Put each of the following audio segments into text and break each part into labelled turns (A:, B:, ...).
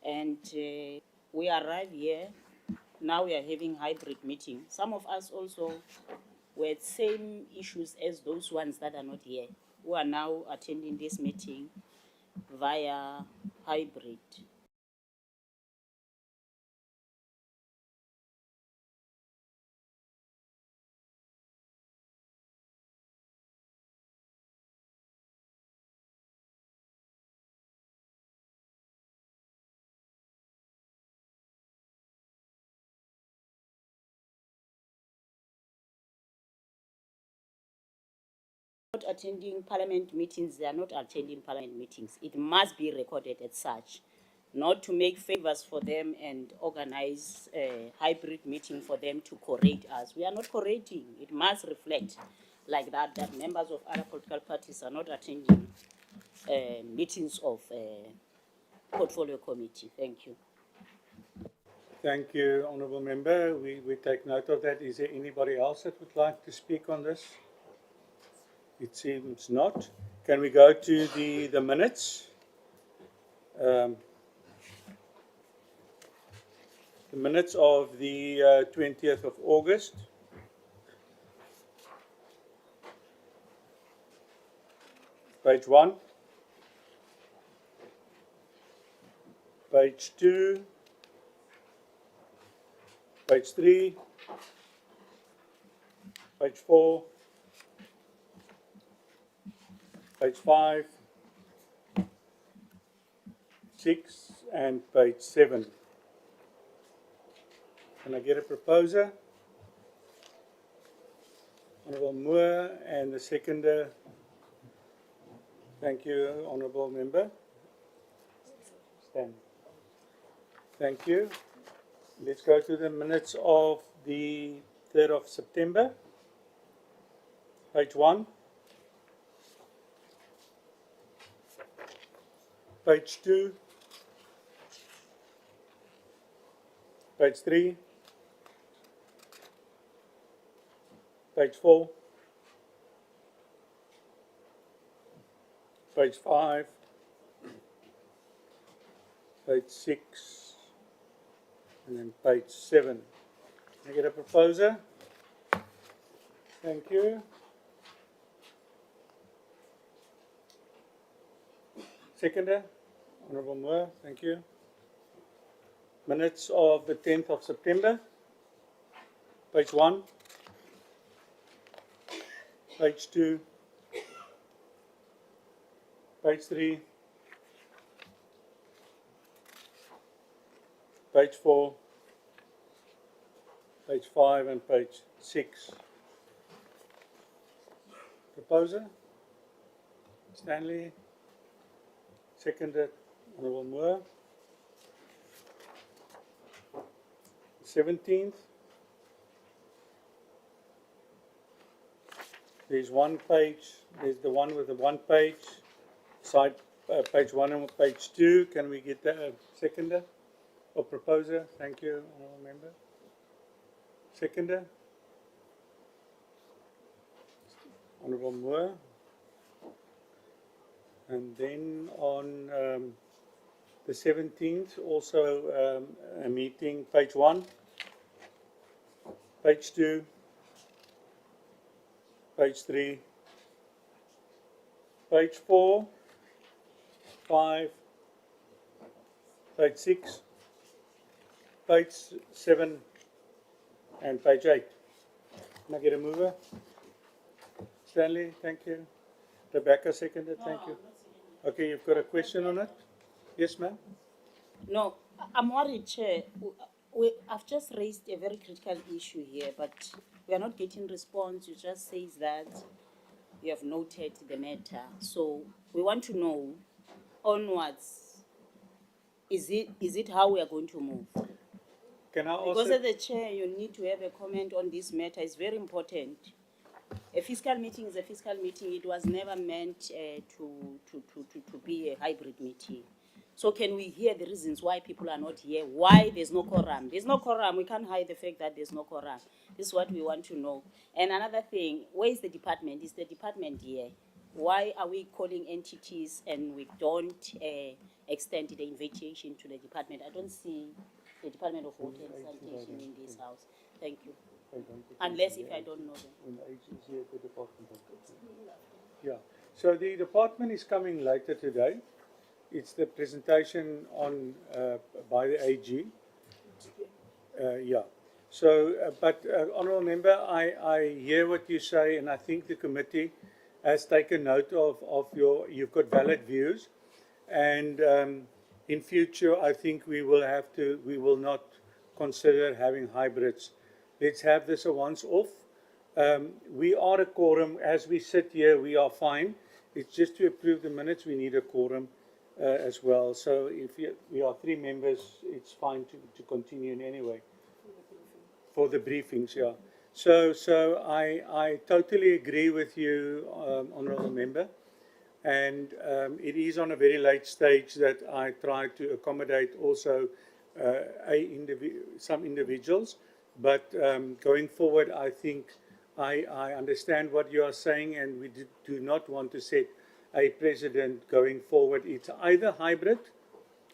A: And we arrive here, now we are having hybrid meeting. Some of us also were same issues as those ones that are not here, who are now attending this meeting via hybrid. Not attending parliament meetings, they are not attending parliament meetings. It must be recorded as such, not to make favors for them and organize a hybrid meeting for them to correct us. We are not correcting. It must reflect like that, that members of other political parties are not attending meetings of portfolio committee. Thank you.
B: Thank you, Honourable Member. We take note of that. Is there anybody else that would like to speak on this? It seems not. Can we go to the minutes? The minutes of the 20th of August. Page 1. Page 2. Page 3. Page 4. Page 5. 6 and page 7. Can I get a proposer? Honourable Moore, and the seconder. Thank you, Honourable Member. Stand. Thank you. Let's go to the minutes of the 3rd of September. Page 1. Page 2. Page 3. Page 4. Page 5. Page 6. And then page 7. Can I get a proposer? Thank you. Seconder, Honourable Moore, thank you. Minutes of the 10th of September. Page 1. Page 2. Page 3. Page 4. Page 5 and page 6. Proposer? Stanley. Seconded, Honourable Moore. 17th. There's one page. There's the one with the one page. Side page 1 and page 2. Can we get the seconder or proposer? Thank you, Honourable Member. Seconder. Honourable Moore. And then on the 17th, also a meeting, page 1, page 2, page 3, page 4, 5, page 6, page 7, and page 8. Can I get a mover? Stanley, thank you. Rebecca, seconded, thank you. Okay, you've got a question on it? Yes, ma'am?
A: No, I'm worried, Chair. I've just raised a very critical issue here, but we are not getting response. You just says that you have noted the matter. So we want to know onwards, is it how we are going to move?
B: Can I also...
A: Because as the Chair, you need to have a comment on this matter. It's very important. A fiscal meeting is a fiscal meeting. It was never meant to be a hybrid meeting. So can we hear the reasons why people are not here? Why there's no quorum? There's no quorum. We can't hide the fact that there's no quorum. This is what we want to know. And another thing, where is the department? Is the department here? Why are we calling entities and we don't extend the invitation to the department. I don't see the Department of Water and Sanitation in this house. Thank you. Unless if I don't know them.
B: When the AG is here, the department. Yeah. So the department is coming later today. It's the presentation on by the AG. Yeah. So, Honourable Member, I hear what you say, and I think the committee has taken note of you've got valid views, and in future I think we will not consider having hybrids. Let's have this a once off. We are a quorum. As we sit here, we are fine. It's just to approve the minutes, we need a quorum as well. So if we are 3 members, it's fine to continue in any way. For the briefings, yeah. So I totally agree with you, Honourable Member. And it is on a very late stage that I try to accommodate also some individuals. But going forward, I think I understand what you are saying, and we do not want to set a precedent going forward. It's either hybrid,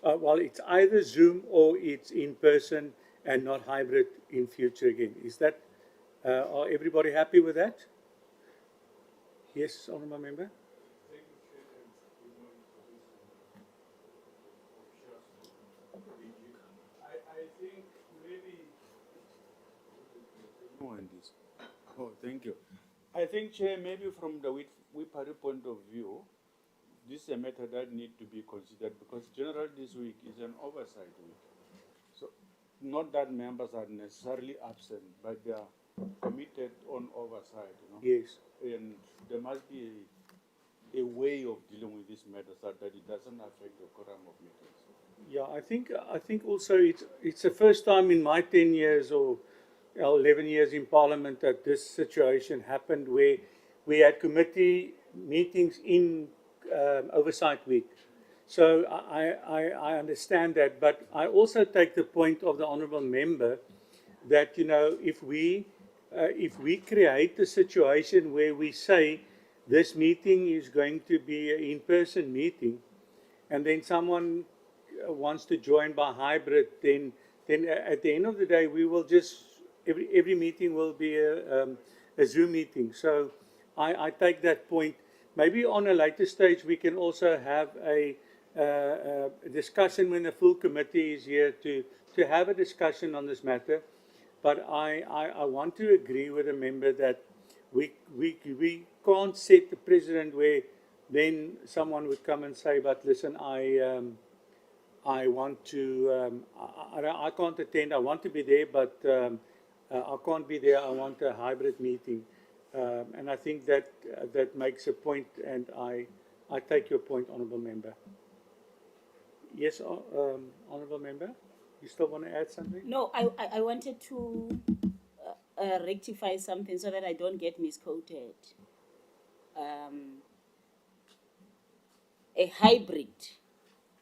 B: it's either Zoom or it's in person and not hybrid in future again. Is that, are everybody happy with that? Yes, Honourable Member?
C: I think maybe. Oh, thank you. I think, Chair, maybe from the WIPARI point of view, this is a matter that needs to be considered because generally this week is an oversight week. So, not that members are necessarily absent, but they are committed on oversight, you know.
B: Yes.
C: And there must be a way of dealing with this matter so that it doesn't affect the quorum of meetings.
B: Yeah, I think also it's the first time in my 10 years or 11 years in Parliament that this situation happened where we had committee meetings in oversight week. So I understand that, but I also take the point of the Honourable Member that, you know, if we create a situation where we say this meeting is going to be an in-person meeting, and then someone wants to join by hybrid, then at the end of the day, we will just every meeting will be a Zoom meeting. So I take that point. Maybe on a later stage we can also have a discussion when the full committee is here to have a discussion on this matter. But I want to agree with the member that we can't set the precedent where then someone would come and say, but listen, I want to, I can't attend, I want to be there, but I can't be there, I want a hybrid meeting. And I think that that makes a point, and I take your point, Honourable Member. Yes, Honourable Member, you still want to add something?
A: No, I wanted to rectify something so that I don't get misquoted. A hybrid,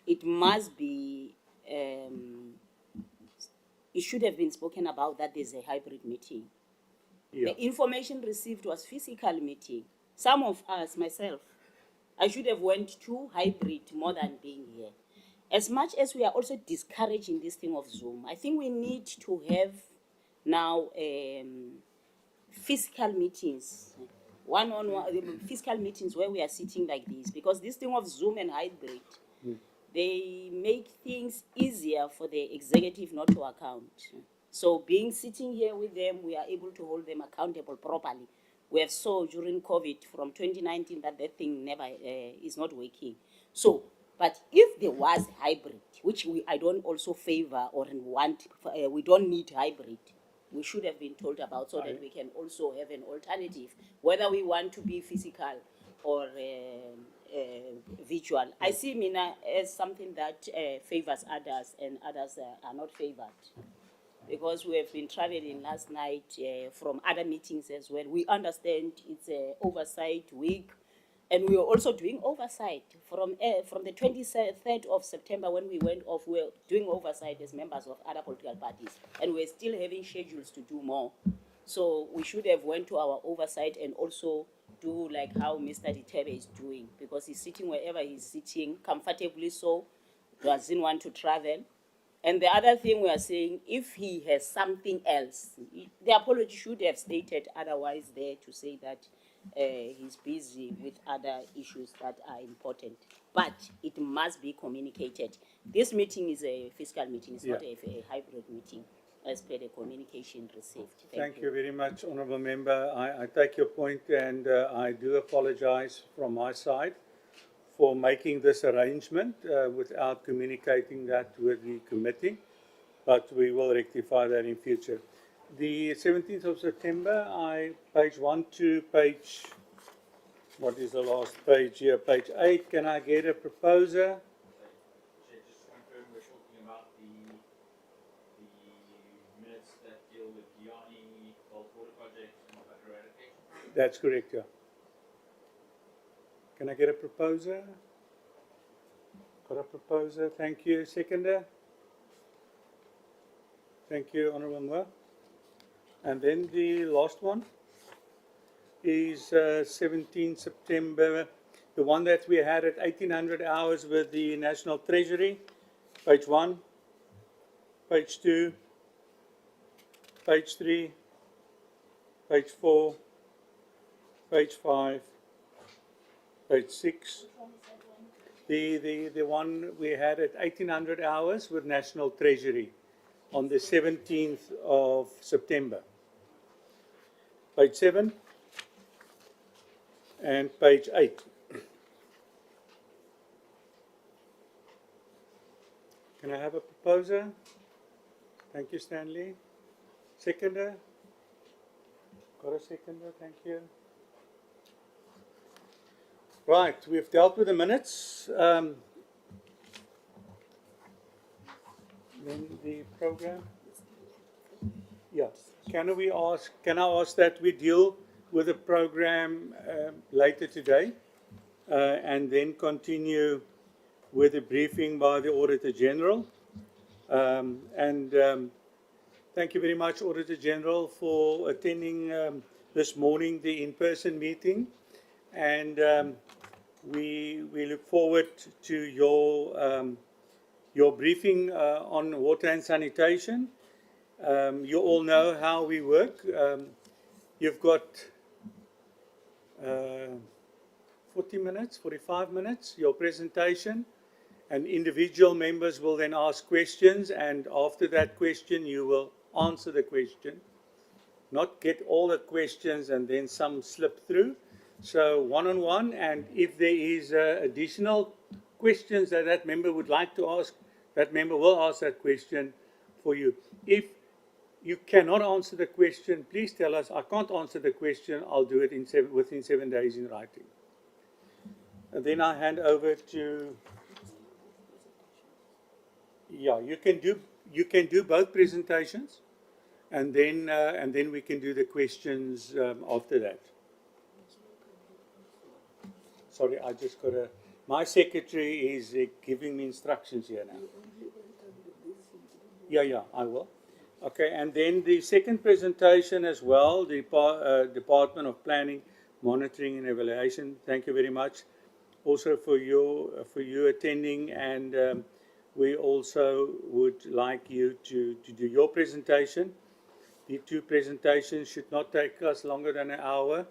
A: it must be, it should have been spoken about that there's a hybrid meeting. Yeah. The information received was physical meeting. Some of us, myself, I should have went to hybrid more than being here. As much as we are also discouraging this thing of Zoom, I think we need to have now physical meetings, one-on-one physical meetings where we are sitting like this, because this thing of Zoom and hybrid, they make things easier for the executive not to account. So being sitting here with them, we are able to hold them accountable properly. We have saw during COVID from 2019 that thing never is not working. So, but if there was hybrid, which I don't also favor or want, we don't need hybrid, we should have been told about so that we can also have an alternative, whether we want to be physical or virtual. I see Mina as something that favors others, and others are not favored. Because we have been traveling last night from other meetings as well. We understand it's an oversight week, and we are also doing oversight from the 23rd of September when we went off. We were doing oversight as members of other political parties, and we're still having schedules to do more. So we should have went to our oversight and also do like how Mr. Ditebe is doing, because he's sitting wherever he's sitting comfortably. So doesn't want to travel. And the other thing we are saying, if he has something else, the apology should have stated otherwise there to say that he's busy with other issues that are important. But it must be communicated. This meeting is a fiscal meeting, it's not
B: Yeah.
A: a hybrid meeting, as per the communication received.
B: Thank you very much, Honourable Member. I take your point, and I do apologise from my side for making this arrangement without communicating that with the committee, but we will rectify that in future. The 17th of September, page 1 to page, what is the last page here? Page 8. Can I get a proposer?
D: Chair, just to confirm, we're talking about the minutes that deal with Gianni, Bulk Water Project, and Water Eradication.
B: That's correct, yeah. Can I get a proposer? Got a proposer, thank you. Seconder? Thank you, Honourable Moore. And then the last one is 17 September, the one that we had at 1800 hours with the National Treasury, page 1, page 2, page 3, page 4, page 5, page 6. The one we had at 1800 hours with National Treasury on the 17th of September. Page 7 and page 8. Can I have a proposer? Thank you, Stanley. Seconder? Got a seconder, thank you. Right, we've dealt with the minutes. Then the program. Yeah. Can I ask that we deal with the program later today, and then continue with a briefing by the Auditor-General. Thank you very much, Auditor-General, for attending this morning the in-person meeting, and we look forward to your briefing on water and sanitation. You all know how we work. You've got 40 minutes, 45 minutes, your presentation, and individual members will then ask questions, and after that question you will answer the question. Not get all the questions and then some slip through. So one-on-one, and if there is additional questions that that member would like to ask, that member will ask that question for you. If you cannot answer the question, please tell us, I can't answer the question, I'll do it within 7 days in writing. And then I hand over to, yeah, you can do both presentations, and then we can do the questions after that. Sorry, I just got my secretary is giving me instructions here now. Yeah, I will. Okay, and then the second presentation as well, the Department of Planning, Monitoring and Evaluation. Thank you very much also for you attending, and we also would like you to do your presentation. The two presentations should not take us longer than an hour.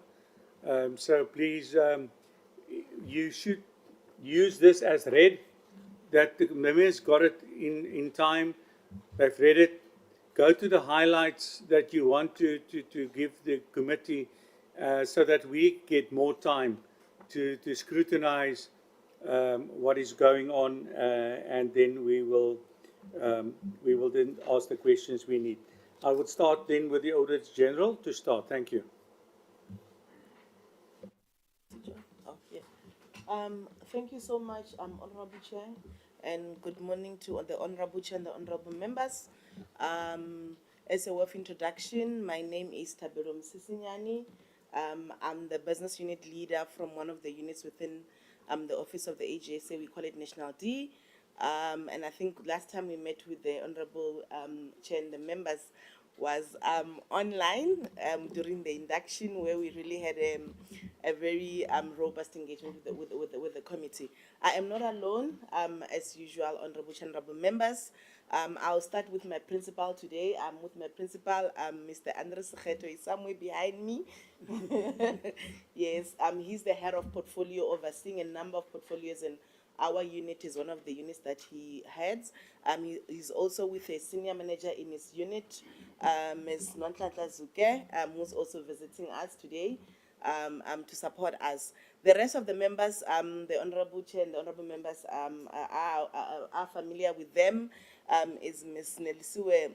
B: So please, you should use this as read, that the members got it in time, they've read it. Go to the highlights that you want to give the committee so that we get more time to scrutinize what is going on, and then we will then ask the questions we need. I would start then with the Auditor-General to start. Thank you.
E: Oh, yeah. Thank you so much, Honorable Chair, and good morning to the Honorable Chair and the Honorable members. As a way of introduction, my name is Tabelo Msisinyani. I'm the business unit leader from one of the units within the office of the AGSA. We call it National D. And I think last time we met with the Honorable Chair and the members, was online during the induction, where we really had a very robust engagement with the committee. I am not alone, as usual, honorable members. I'll start with my principal today. I'm with my principal, Mr. Andres Segeto, is somewhere behind me. Yes, he's the head of portfolio, overseeing a number of portfolios, and our unit is one of the units that he heads. He's also with a senior manager in his unit, Ms. Nonhlanhla Zuke, who's also visiting us today to support us. The rest of the members, the Honorable Chair and the Honorable members are familiar with them. Is Ms. Nelisiwe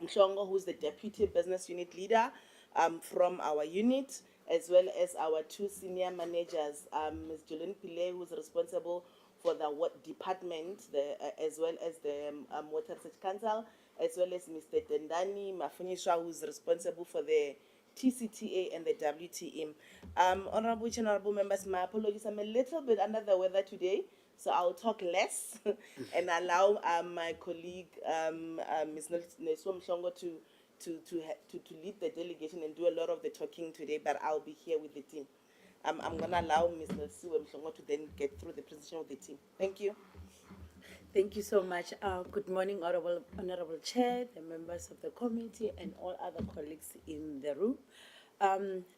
E: Mshongo, who's the Deputy Business Unit Leader from our unit, as well as our two senior managers, Ms. Jolene Pillay, who's responsible for the department, as well as the Water Research Council, as well as Mr. Tendani Mafunyishwa, who's responsible for the TCTA and the WTM. Honorable Chair, honorable members, my apologies, I'm a little bit under the weather today, so I'll talk less and allow my colleague, Ms. Nelisiwe Mshongo, to lead the delegation and do a lot of the talking today, but I'll be here with the team. I'm going to allow Ms. Nelisiwe Mshongo to then get through the presentation of the team. Thank you.
A: Thank you so much. Good morning, Honorable Chair, the members of the committee, and all other colleagues in the room.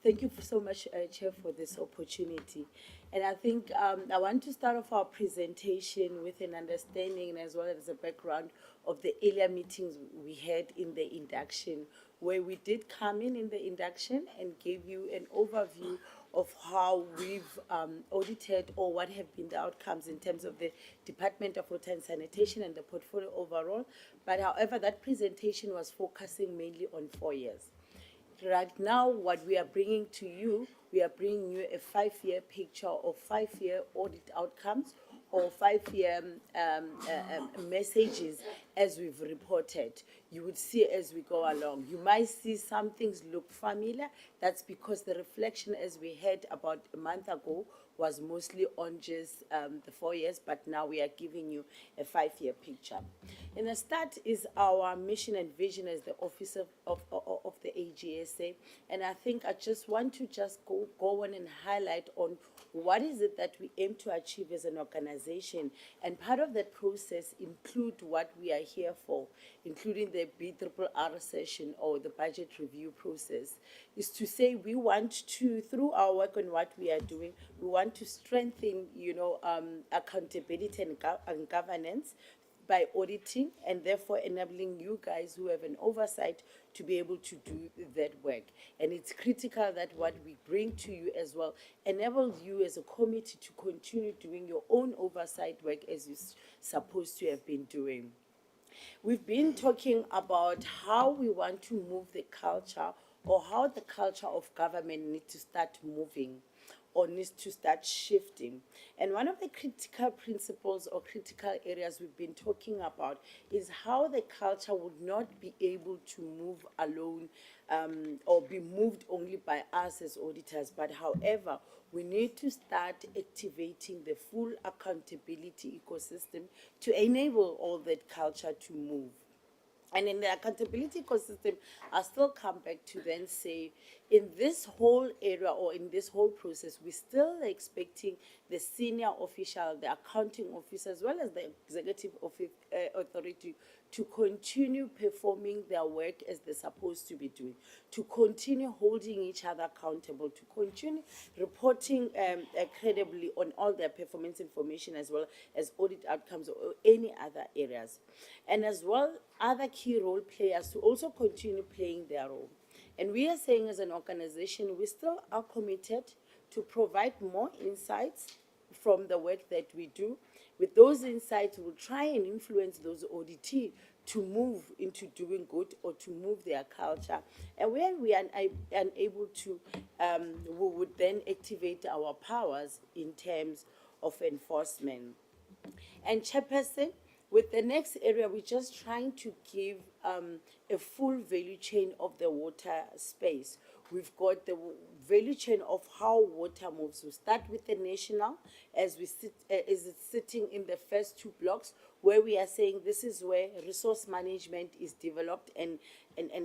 A: Thank you so much, Chair, for this opportunity. And I think I want to start off our presentation with an understanding as well as a background of the earlier meetings we had in the induction, where we did come in the induction and gave you an overview of how we've audited or what have been the outcomes in terms of the Department of Water and Sanitation and the portfolio overall. But however, that presentation was focusing mainly on 4 years. Right now, what we are bringing to you, we are bringing you a 5-year picture of 5-year audit outcomes or 5-year messages as we've reported. You would see as we go along. You might see some things look familiar. That's because the reflection, as we had about a month ago, was mostly on just the 4 years, but now we are giving you a 5-year picture. In the start is our mission and vision as the office of the AGSA, and I think I just want to go on and highlight on what is it that we aim to achieve as an organization, and part of that process include what we are here for, including the BRRR session or the budget review process, is to say we want to, through our work on what we are doing, we want to strengthen, accountability and governance by auditing, and therefore enabling you guys who have an oversight to be able to do that work. And it's critical that what we bring to you as well enables you as a committee to continue doing your own oversight work as you're supposed to have been doing. We've been talking about how we want to move the culture, or how the culture of government needs to start moving or needs to start shifting. And one of the critical principles or critical areas we've been talking about is how the culture would not be able to move alone or be moved only by us as auditors, but however, we need to start activating the full accountability ecosystem to enable all that culture to move. And in the accountability ecosystem, I'll still come back to then say, in this whole area or in this whole process, we're still expecting the senior official, the accounting officer, as well as the executive authority to continue performing their work as they're supposed to be doing, to continue holding each other accountable, to continue reporting credibly on all their performance information, as well as audit outcomes or any other areas. And as well, other key role players to also continue playing their role. And we are saying as an organization, we still are committed to provide more insights from the work that we do. With those insights, we'll try and influence those auditees to move into doing good or to move their culture. And where we are unable to, we would then activate our powers in terms of enforcement. And Chairperson, with the next area, we're just trying to give a full value chain of the water space. We've got the value chain of how water moves. We start with the national, as it
E: sitting in the first two blocks, where we are saying this is where resource management is developed and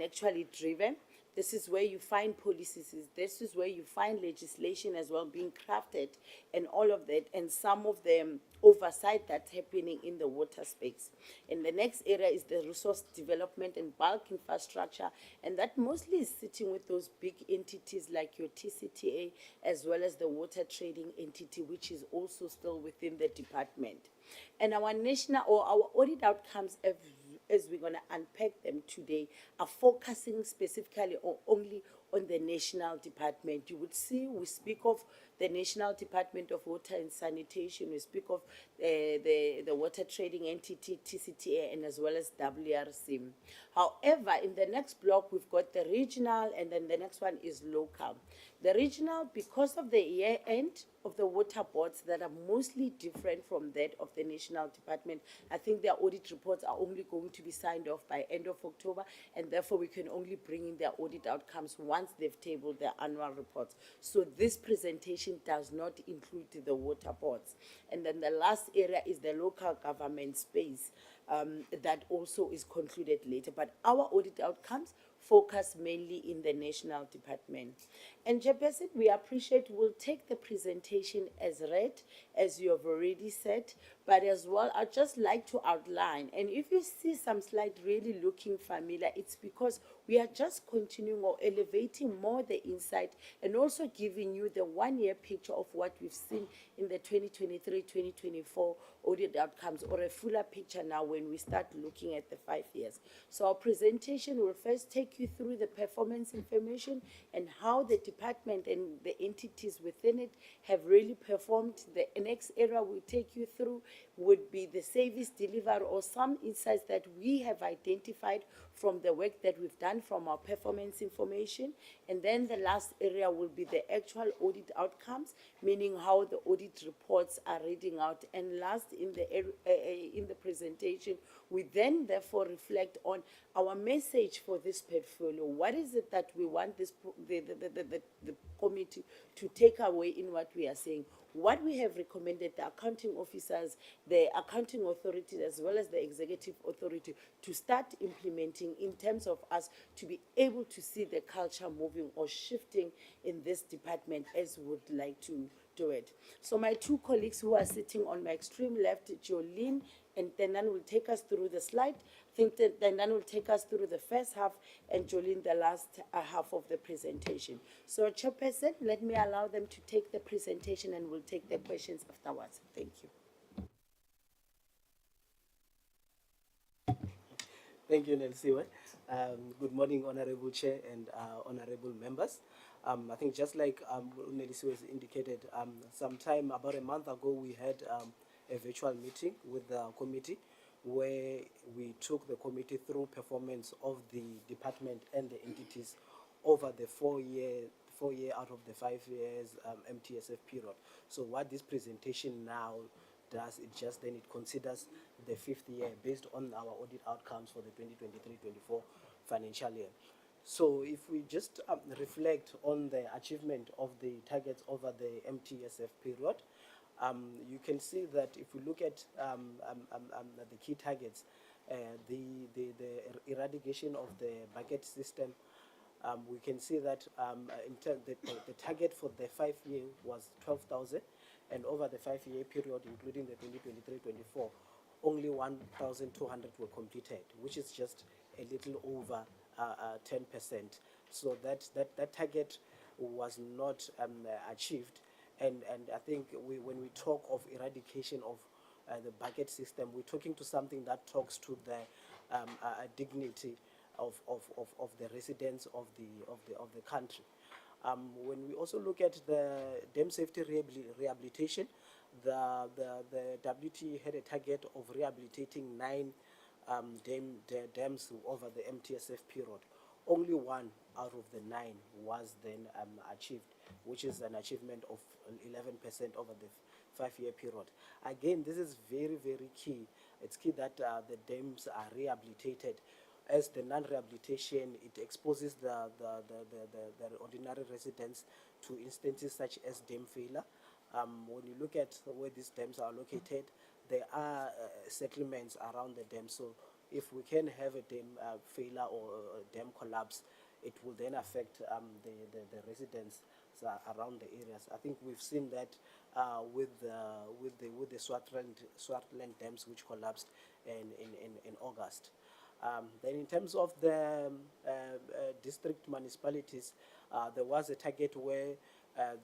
E: actually driven. This is where you find policies. This is where you find legislation as well being crafted and all of that, and some of the oversight that's happening in the water space. And the next area is the resource development and bulk infrastructure, and that mostly is sitting with those big entities like your TCTA, as well as the water trading entity, which is also still within the department. And our national or our audit outcomes, as we're going to unpack them today, are focusing specifically or only on the national department. You would see we speak of the National Department of Water and Sanitation, we speak of the water trading entity, TCTA, and as well as WRC. However, in the next block, we've got the regional, and then the next one is local. The regional, because of the year end of the water boards that are mostly different from that of the national department, I think their audit reports are only going to be signed off by end of October, and therefore we can only bring in their audit outcomes once they've tabled their annual reports. So this presentation does not include the water boards. And then the last area is the local government space, that also is concluded later. But our audit outcomes focus mainly in the national department. And Chairperson, we appreciate, we'll take the presentation as read, as you have already said, but as well, I'd just like to outline, and if you see some slide really looking familiar, it's because we are just continuing or elevating more the insight and also giving you the 1 year picture of what we've seen in the 2023-2024 audit outcomes, or a fuller picture now when we start looking at the 5 years. So our presentation will first take you through the performance information and how the department and the entities within it have really performed. The next area we'll take you through would be the service delivery, or some insights that we have identified from the work that we've done from our performance information. And then the last area will be the actual audit outcomes, meaning how the audit reports are reading out. And last in the presentation, we then therefore reflect on our message for this portfolio. What is it that we want the committee to take away in what we are saying? What we have recommended the accounting officers, the accounting authorities, as well as the executive authority to start implementing in terms of us to be able to see the culture moving or shifting in this department as we would like to do it. So my two colleagues who are sitting on my extreme left, Jolene and Tenan, will take us through the slide. I think that Tenan will take us through the first half, and Jolene the last half of the presentation. So Chairperson, let me allow them to take the presentation and we'll take the questions afterwards. Thank you.
F: Thank you, Nelsiwe. Good morning, Honorable Chair and honorable members. I think just like Nelsiwe has indicated, sometime about a month ago, we had a virtual meeting with the committee where we took the committee through performance of the department and the entities over the 4 year out of the 5 years MTSF period. So what this presentation now does, it just then it considers the 5th year based on our audit outcomes for the 2023-24 financial year. So if we just reflect on the achievement of the targets over the MTSF period, you can see that if we look at the key targets, the eradication of the bucket system, we can see that the target for the 5 year was 12,000, and over the 5 year period, including the 2023-24, only 1,200 were completed, which is just a little over 10%. So that target was not achieved, and I think when we talk of eradication of the bucket system, we're talking to something that talks to the dignity of the residents of the country. When we also look at the dam safety rehabilitation, the WT had a target of rehabilitating 9 dams over the MTSF period. Only 1 out of the 9 was then achieved, which is an achievement of 11% over the 5 year period. Again, this is very, very key. It's key that the dams are rehabilitated. As the non-rehabilitation, it exposes the ordinary residents to instances such as dam failure, When you look at where these dams are located, there are settlements around the dam. So if we can have a dam failure or a dam collapse, it will then affect the residents around the areas. I think we've seen that with the Swartland dams which collapsed in August. Then in terms of the district municipalities, there was a target where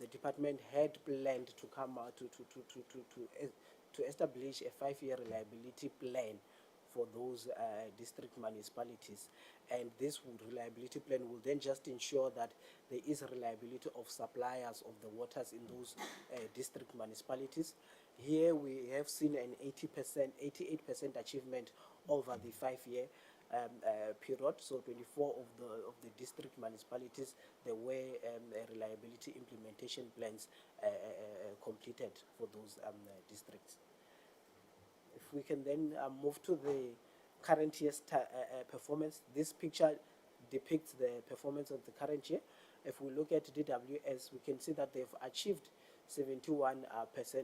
F: the department had planned to come out to establish a 5-year reliability plan for those district municipalities. And this reliability plan will then just ensure that there is reliability of suppliers of the waters in those district municipalities. Here we have seen an 88% achievement over the 5-year period. So 24 of the district municipalities, there were reliability implementation plans completed for those districts. If we can then move to the current year's performance, this picture depicts the performance of the current year. If we look at DWS, we can see that they've achieved 71%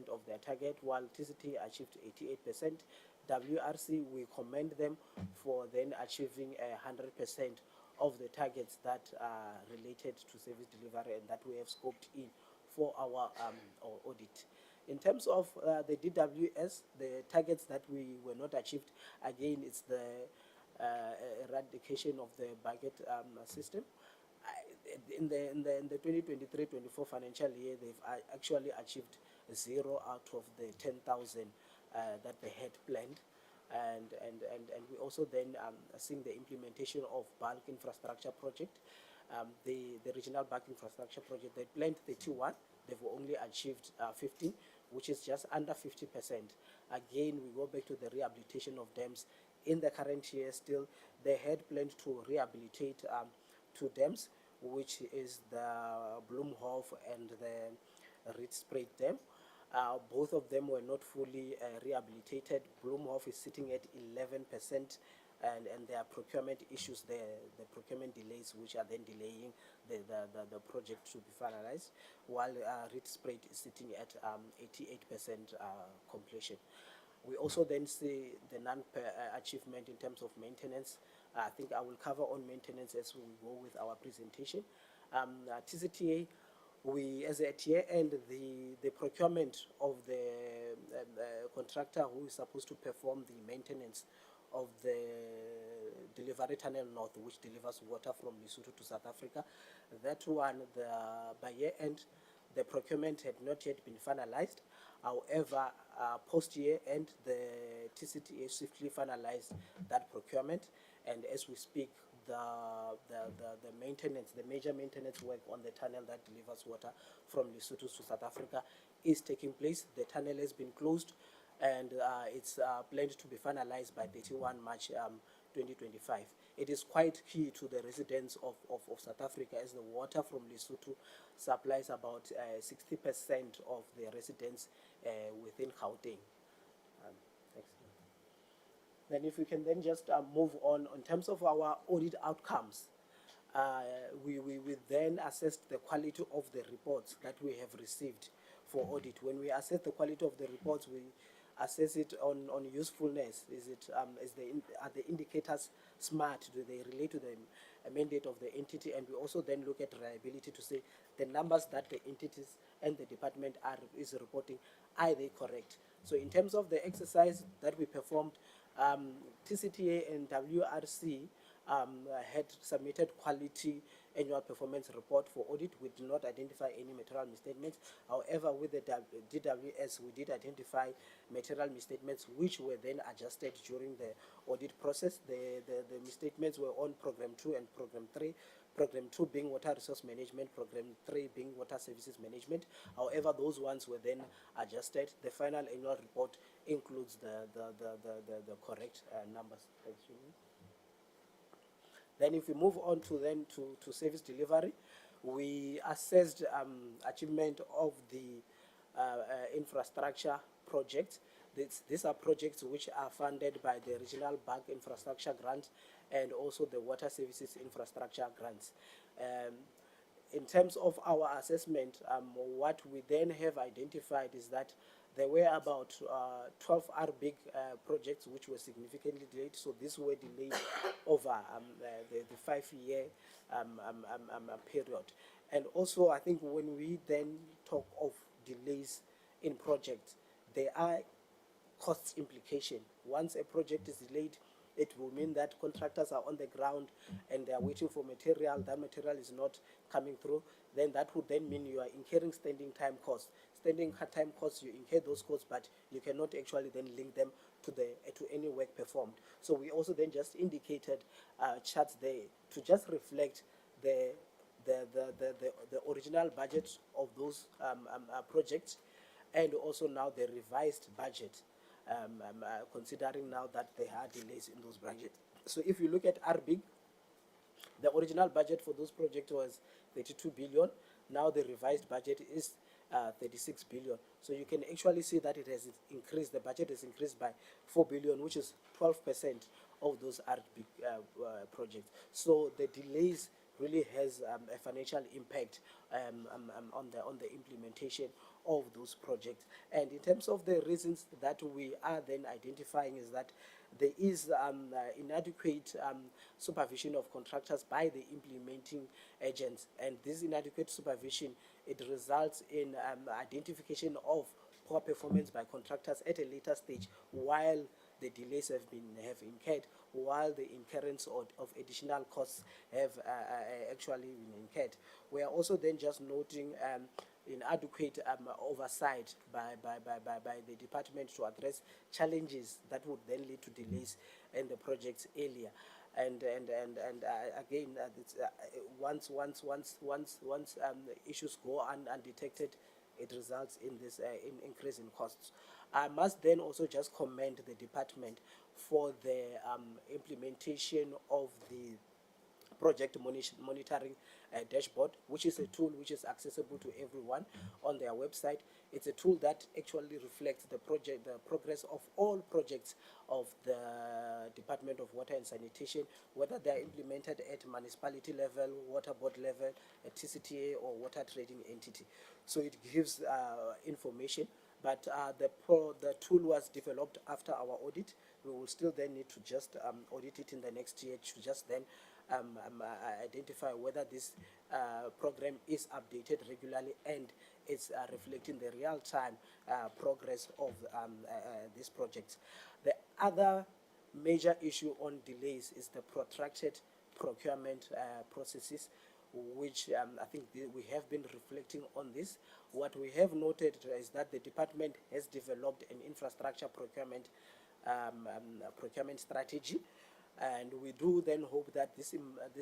F: of their target, while TCT achieved 88%. WRC, we commend them for then achieving 100% of the targets that are related to service delivery and that we have scoped in for our audit. In terms of the DWS, the targets that we were not achieved, again, it's the eradication of the bucket system. In the 2023-24 financial year, they've actually achieved 0 out of the 10,000 that they had planned. And we also then seeing the implementation of bulk infrastructure project. The regional bulk infrastructure project, they planned 31, they've only achieved 15, which is just under 50%. Again, we go back to the rehabilitation of dams. In the current year still, they had planned to rehabilitate 2 dams, which is the Bloemhof and the Rietspruit Dam. Both of them were not fully rehabilitated. Bloemhof is sitting at 11%, and there are procurement issues there, the procurement delays, which are then delaying the project to be finalized, while Rietspruit is sitting at 88% completion. We also then see the non-achievement in terms of maintenance. I think I will cover on maintenance as we go with our presentation. TCTA, we, as at year end, the procurement of the contractor who is supposed to perform the maintenance of the delivery tunnel north, which delivers water from Lesotho to South Africa, that one, by year end, the procurement had not yet been finalized. However, post year end, the TCTA swiftly finalized that procurement, and as we speak, the maintenance, the major maintenance work on the tunnel that delivers water from Lesotho to South Africa is taking place. The tunnel has been closed, and it's planned to be finalized by 31 March 2025. It is quite key to the residents of South Africa, as the water from Lesotho supplies about 60% of the residents within Gauteng. Next. Then if we can then just move on in terms of our audit outcomes, we then assessed the quality of the reports that we have received for audit. When we assess the quality of the reports, we assess it on usefulness. Are the indicators smart? Do they relate to the mandate of the entity? And we also then look at reliability to say the numbers that the entities and the department is reporting, are they correct? So in terms of the exercise that we performed, TCTA and WRC had submitted quality annual performance report for audit. We did not identify any material misstatements. However, with the DWS, we did identify material misstatements which were then adjusted during the audit process. The misstatements were on Program 2 and Program 3. Program 2 being Water Resource Management, Program 3 being Water Services Management. However, those ones were then adjusted. The final annual report includes the correct numbers. Thank you. Then if we move on to service delivery, we assessed achievement of the infrastructure projects. These are projects which are funded by the Regional Bank Infrastructure Grant and also the Water Services Infrastructure Grants. In terms of our assessment, what we then have identified is that there were about 12 big projects which were significantly delayed. So these were delayed over the 5-year period. And also, I think when we then talk of delays in projects, there are cost implication. Once a project is delayed, it will mean that contractors are on the ground and they are waiting for material. That material is not coming through. Then that would then mean you are incurring standing time costs. Standing time costs, you incur those costs, but you cannot actually then link them to any work performed. So we also then just indicated charts there to just reflect the original budget of those projects, and also now the revised budget, considering now that there are delays in those budgets. So if you look at RBIG, the original budget for those projects was 32 billion. Now the revised budget is 36 billion. So you can actually see that it has increased. The budget has increased by 4 billion, which is 12% of those RBIG projects. So the delays really has a financial impact on the implementation of those projects. And in terms of the reasons that we are then identifying is that there is inadequate supervision of contractors by the implementing agents, and this inadequate supervision, it results in identification of poor performance by contractors at a later stage while the delays have incurred, while the incurrence of additional costs have actually been incurred. We are also then just noting inadequate oversight by the department to address challenges that would then lead to delays in the projects earlier. And again, once issues go undetected, it results in this increase in costs. I must then also just commend the department for the implementation of the project monitoring dashboard, which is a tool which is accessible to everyone on their website. It's a tool that actually reflects the progress of all projects of the Department of Water and Sanitation, whether they are implemented at municipality level, water board level, a TCTA or water trading entity. So it gives information, but the tool was developed after our audit. We will still then need to just audit it in the next year to just then identify whether this program is updated regularly and it's reflecting the real-time progress of these projects. The other major issue on delays is the protracted procurement processes, which I think we have been reflecting on this. What we have noted is that the department has developed an infrastructure procurement strategy, and we do then hope that this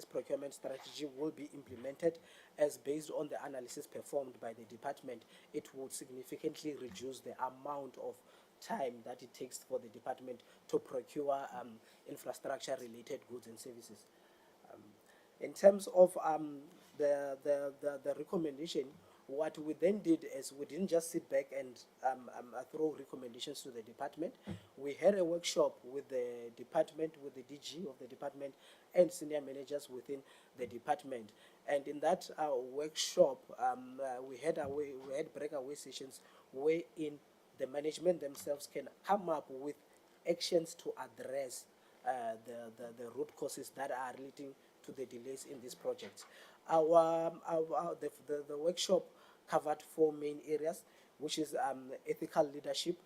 F: procurement strategy will be implemented, as based on the analysis performed by the department, it would significantly reduce the amount of time that it takes for the department to procure infrastructure related goods and services. In terms of the recommendation, what we then did is we didn't just sit back and throw recommendations to the department. We had a workshop with the department, with the DG of the department and senior managers within the department. And in that workshop, we had breakaway sessions wherein the management themselves can come up with actions to address the root causes that are leading to the delays in these projects. The workshop covered 4 main areas, which is ethical leadership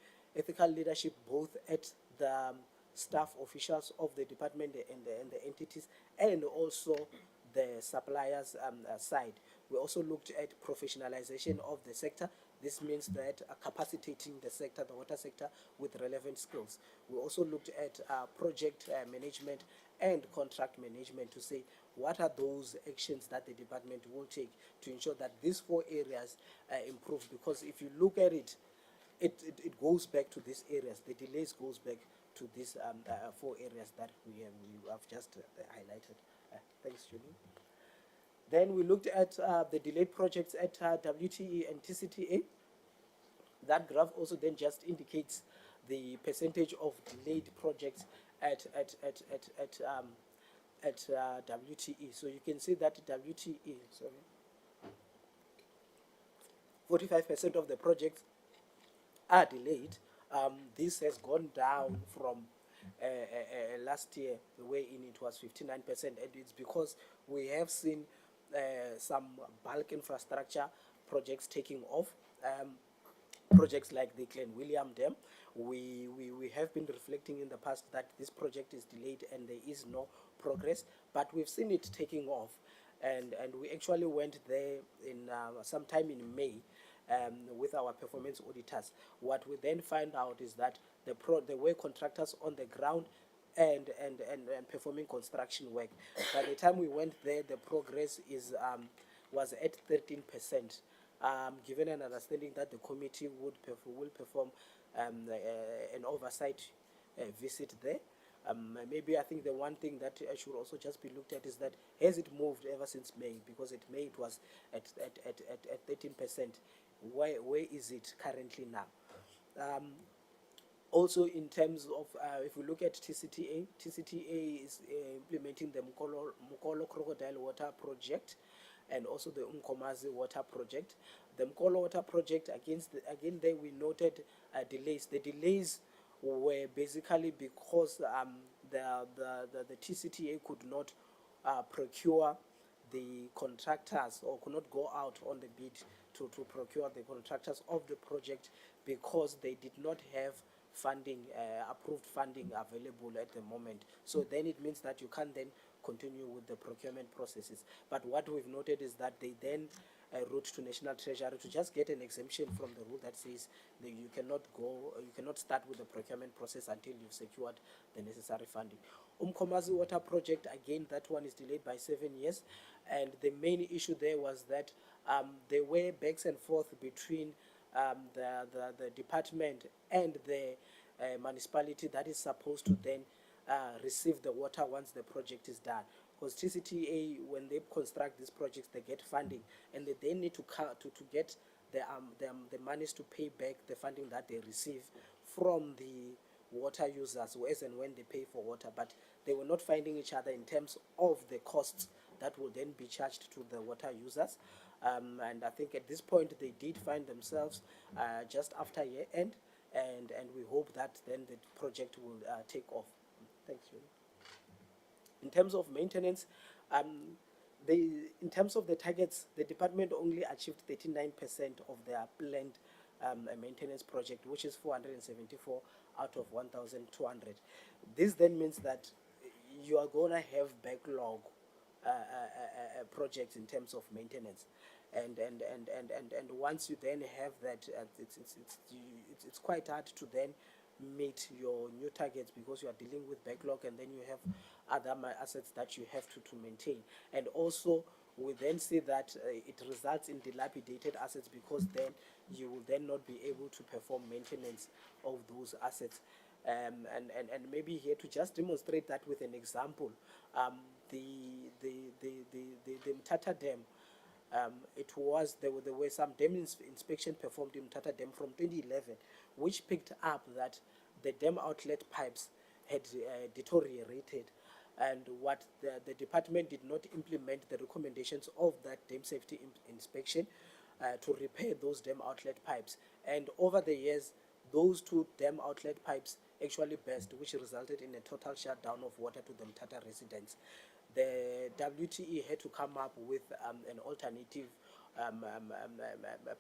F: both at the staff officials of the department and the entities, and also the suppliers side. We also looked at professionalization of the sector. This means that capacitating the sector, the water sector, with relevant skills. We also looked at project management and contract management to say what are those actions that the department will take to ensure that these 4 areas improve. Because if you look at it, it goes back to these areas. The delays goes back to these 4 areas that we have just highlighted. Thanks, Julie. Then we looked at the delayed projects at WTE and TCTA. That graph also then just indicates the percentage of delayed projects at WTE. So you can see that WTE, 45% of the projects are delayed. This has gone down from last year, wherein it was 59%, and it's because we have seen some bulk infrastructure projects taking off. Projects like the Glen William Dam, we have been reflecting in the past that this project is delayed and there is no progress, but we've seen it taking off. And we actually went there in sometime in May with our performance auditors. What we then find out is that there were contractors on the ground and performing construction work. By the time we went there, the progress was at 13%. Given an understanding that the committee will perform an oversight visit there. Maybe I think the one thing that should also just be looked at is that has it moved ever since May? Because at May it was at 13%. Where is it currently now? Also, in terms of if we look at TCTA is implementing the Mukolo Crocodile Water Project and also the Umkomazi Water Project. The Mukolo Water Project, again there we noted delays. The delays were basically because the TCTA could not procure the contractors, or could not go out on the bid to procure the contractors of the project because they did not have funding, approved funding available at the moment. So then it means that you can't then continue with the procurement processes. But what we've noted is that they then wrote to National Treasury to just get an exemption from the rule that says that you cannot start with the procurement process until you've secured the necessary funding. Umkomazi Water Project, again, that one is delayed by 7 years, and the main issue there was that there were backs and forth between the department and the municipality that is supposed to then receive the water once the project is done. Because TCTA, when they construct these projects, they get funding, and they need to get the monies to pay back the funding that they receive from the water users as and when they pay for water. But they were not finding each other in terms of the costs that will then be charged to the water users. And I think at this point they did find themselves just after year end, and we hope that then the project will take off. Thanks, Julie. In terms of maintenance, in terms of the targets, the department only achieved 39% of their planned maintenance project, which is 474 out of 1,200. This then means that you are going to have backlog projects in terms of maintenance, and once you then have that, it's quite hard to then meet your new targets because you are dealing with backlog, and then you have other assets that you have to maintain. And also we then see that it results in dilapidated assets because then you will then not be able to perform maintenance of those assets. And maybe here to just demonstrate that with an example, the Mthatha Dam, there were some dam inspection performed in Mthatha Dam from 2011, which picked up that the dam outlet pipes had deteriorated, and what the department did not implement the recommendations of that dam safety inspection to repair those dam outlet pipes. And over the years, those two dam outlet pipes actually burst, which resulted in a total shutdown of water to the Mthatha residents. The WTE had to come up with an alternative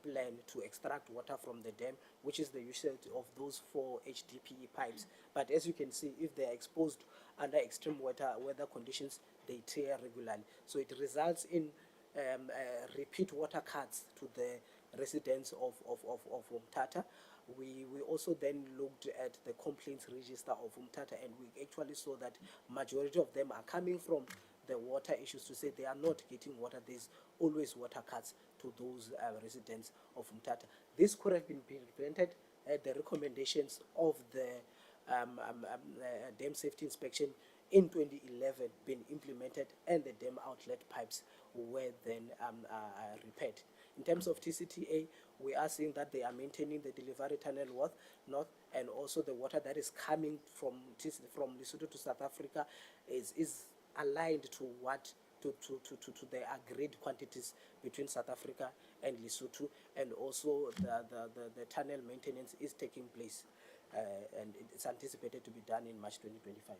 F: plan to extract water from the dam, which is the usage of those 4 HDPE pipes. But as you can see, if they are exposed under extreme weather conditions, they tear regularly. So it results in repeat water cuts to the residents of Mthatha. We also then looked at the complaints register of Mthatha, and we actually saw that majority of them are coming from the water issues, to say they are not getting water. There's always water cuts to those residents of Mthatha. This could have been prevented at the recommendations of the dam safety inspection in 2011 being implemented, and the dam outlet pipes were then repaired. In terms of TCTA, we are seeing that they are maintaining the delivery tunnel north, and also the water that is coming from Lesotho to South Africa is aligned to to the agreed quantities between South Africa and Lesotho, and also the tunnel maintenance is taking place, and it's anticipated to be done in March 2025.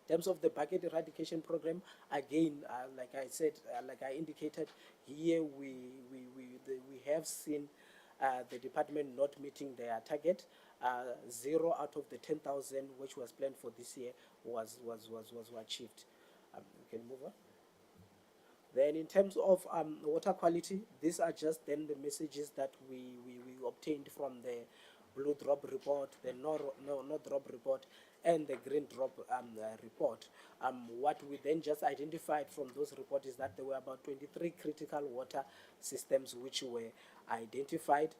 F: In terms of the bucket eradication program, again, like I said, like I indicated, here we have seen the department not meeting their target. 0 out of the 10,000 which was planned for this year was achieved. We can move on. Then in terms of water quality, these are just then the messages that we obtained from the blue drop report, the no drop report, and the green drop report. What we then just identified from those reports is that there were about 23 critical water systems which were identified.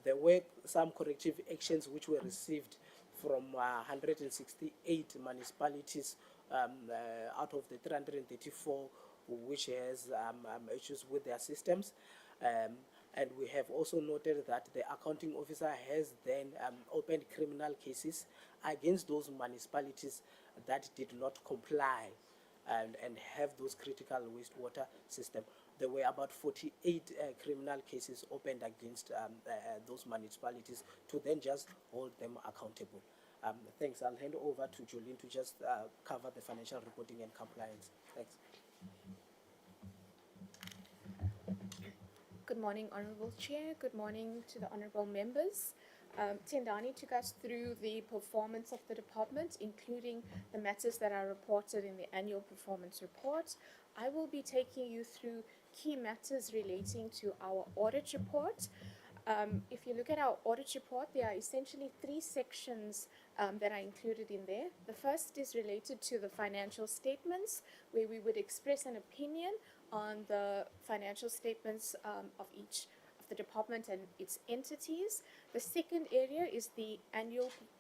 F: There were some corrective actions which were received from 168 municipalities out of the 334 which has issues with their systems. And we have also noted that the accounting officer has then opened criminal cases against those municipalities that did not comply and have those critical wastewater system. There were about 48 criminal cases opened against those municipalities to then just hold them accountable. Thanks. I'll hand over to Jolene to just cover the financial reporting and compliance. Thanks.
G: Good morning, Honourable Chair. Good morning to the Honourable Members. Tendani took us through the performance of the department, including the matters that are reported in the annual performance report. I will be taking you through key matters relating to our audit report. If you look at our audit report, there are essentially 3 sections that are included in there. The first is related to the financial statements, where we would express an opinion on the financial statements of each of the department and its entities. The second area is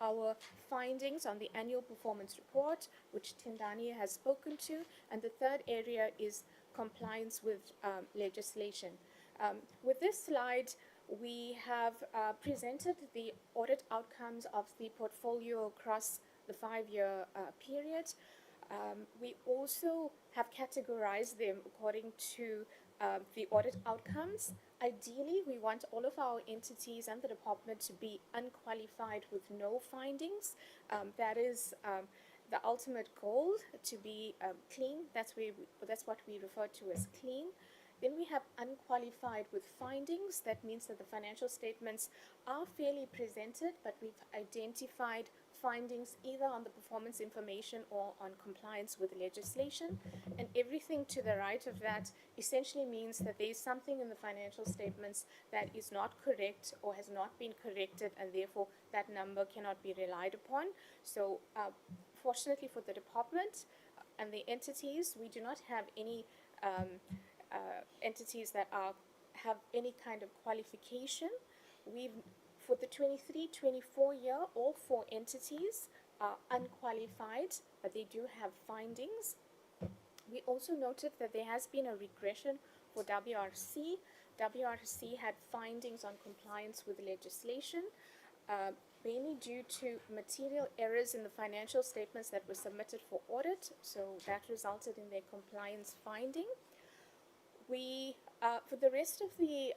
G: our findings on the annual performance report, which Tendani has spoken to, and the third area is compliance with legislation. With this slide, we have presented the audit outcomes of the portfolio across the 5-year period. We also have categorized them according to the audit outcomes. Ideally, we want all of our entities and the department to be unqualified with no findings. That is the ultimate goal, to be clean. That's what we refer to as clean. Then we have unqualified with findings. That means that the financial statements are fairly presented, but we've identified findings either on the performance information or on compliance with legislation. And everything to the right of that essentially means that there is something in the financial statements that is not correct or has not been corrected, and therefore that number cannot be relied upon. So fortunately for the department and the entities, we do not have any entities that have any kind of qualification. For the 23-24 year, all 4 entities are unqualified, but they do have findings. We also noted that there has been a regression for WRC. WRC had findings on compliance with legislation, mainly due to material errors in the financial statements that were submitted for audit, so that resulted in their compliance finding. For the rest of the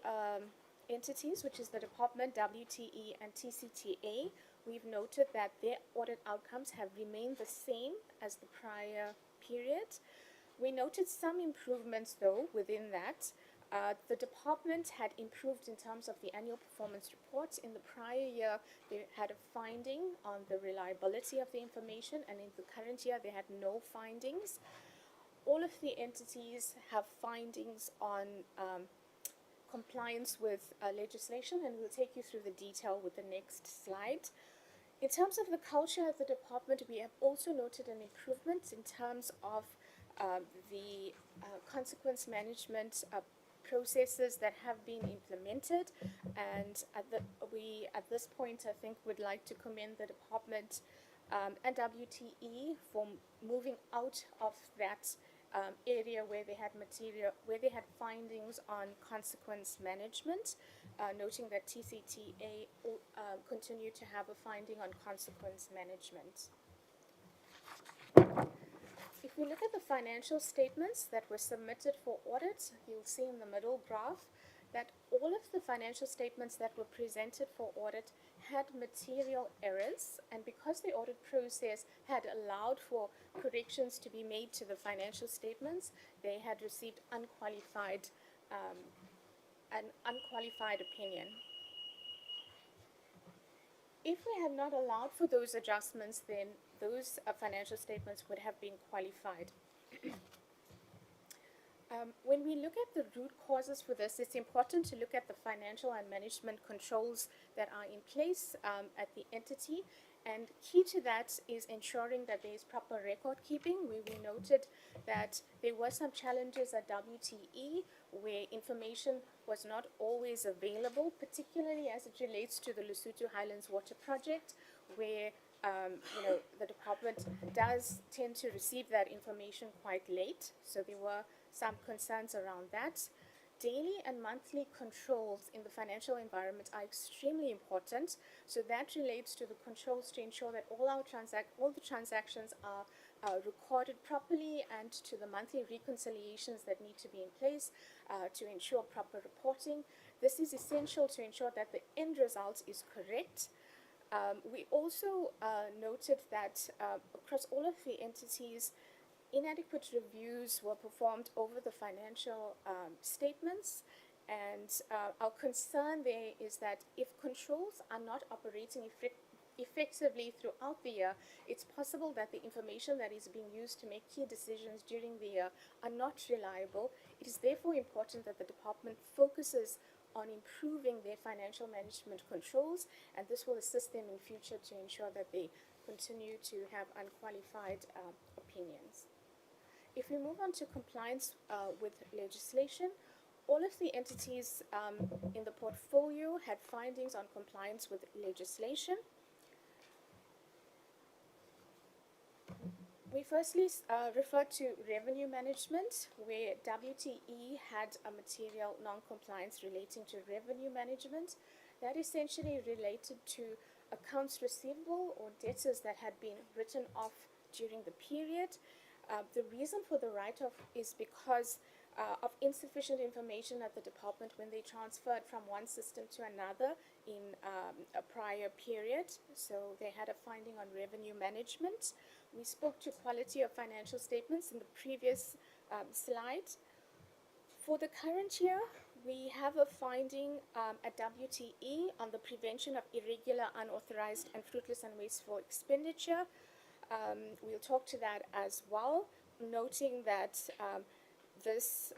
G: entities, which is the department, WTE and TCTA, we've noted that their audit outcomes have remained the same as the prior period. We noted some improvements though within that. The department had improved in terms of the annual performance reports. In the prior year, they had a finding on the reliability of the information, and in the current year, they had no findings. All of the entities have findings on compliance with legislation, and we'll take you through the detail with the next slide. In terms of the culture of the department, we have also noted an improvement in terms of the consequence management processes that have been implemented, and at this point I think would like to commend the department and WTE for moving out of that area where they had findings on consequence management, noting that TCTA continued to have a finding on consequence management. If we look at the financial statements that were submitted for audit, you'll see in the middle graph that all of the financial statements that were presented for audit had material errors, and because the audit process had allowed for corrections to be made to the financial statements, they had received an unqualified opinion. If we had not allowed for those adjustments, then those financial statements would have been qualified. When we look at the root causes for this, it's important to look at the financial and management controls that are in place at the entity. And key to that is ensuring that there is proper record keeping, where we noted that there were some challenges at WTE where information was not always available, particularly as it relates to the Lesotho Highlands Water Project, where the department does tend to receive that information quite late. So there were some concerns around that. Daily and monthly controls in the financial environment are extremely important. So that relates to the controls to ensure that all the transactions are recorded properly, and to the monthly reconciliations that need to be in place to ensure proper reporting. This is essential to ensure that the end result is correct. We also noted that across all of the entities, inadequate reviews were performed over the financial statements, and our concern there is that if controls are not operating effectively throughout the year, it's possible that the information that is being used to make key decisions during the year are not reliable. It is therefore important that the department focuses on improving their financial management controls, and this will assist them in future to ensure that they continue to have unqualified opinions. If we move on to compliance with legislation, all of the entities in the portfolio had findings on compliance with legislation. We firstly referred to revenue management, where WTE had a material non-compliance relating to revenue management. That essentially related to accounts receivable or debtors that had been written off during the period. The reason for the write-off is because of insufficient information at the department when they transferred from one system to another in a prior period. So they had a finding on revenue management. We spoke to quality of financial statements in the previous slide. For the current year, we have a finding at WTE on the prevention of irregular, unauthorized, and fruitless and wasteful expenditure. We'll talk to that as well, noting that this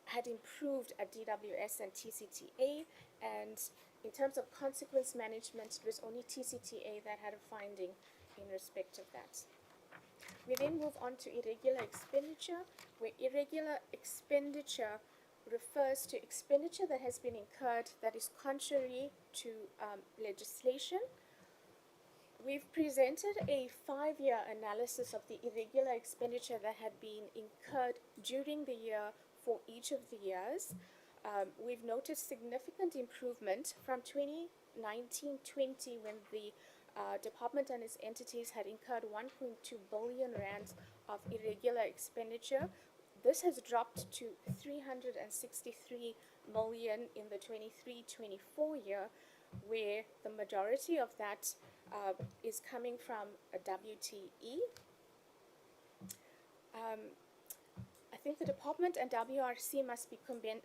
G: had improved at DWS and TCTA, and in terms of consequence management, it was only TCTA that had a finding in respect of that. We then move on to irregular expenditure, where irregular expenditure refers to expenditure that has been incurred that is contrary to legislation. We've presented a 5-year analysis of the irregular expenditure that had been incurred during the year for each of the years. We've noted significant improvement from 2019-20, when the department and its entities had incurred 1.2 billion rands of irregular expenditure. This has dropped to 363 million in the 23-24 year, where the majority of that is coming from a WTE. I think the department and WRC must be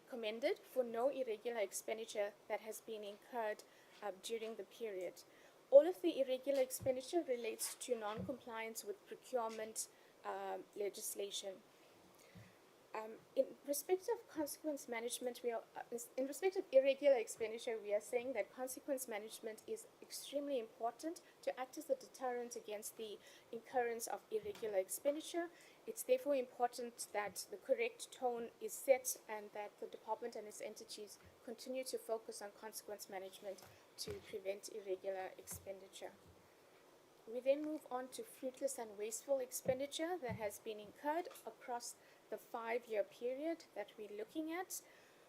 G: commended for no irregular expenditure that has been incurred during the period. All of the irregular expenditure relates to non-compliance with procurement legislation. In respect of consequence management, in respect of irregular expenditure, we are saying that consequence management is extremely important to act as a deterrent against the incurrence of irregular expenditure. It's therefore important that the correct tone is set and that the department and its entities continue to focus on consequence management to prevent irregular expenditure. We then move on to fruitless and wasteful expenditure that has been incurred across the 5-year period that we're looking at.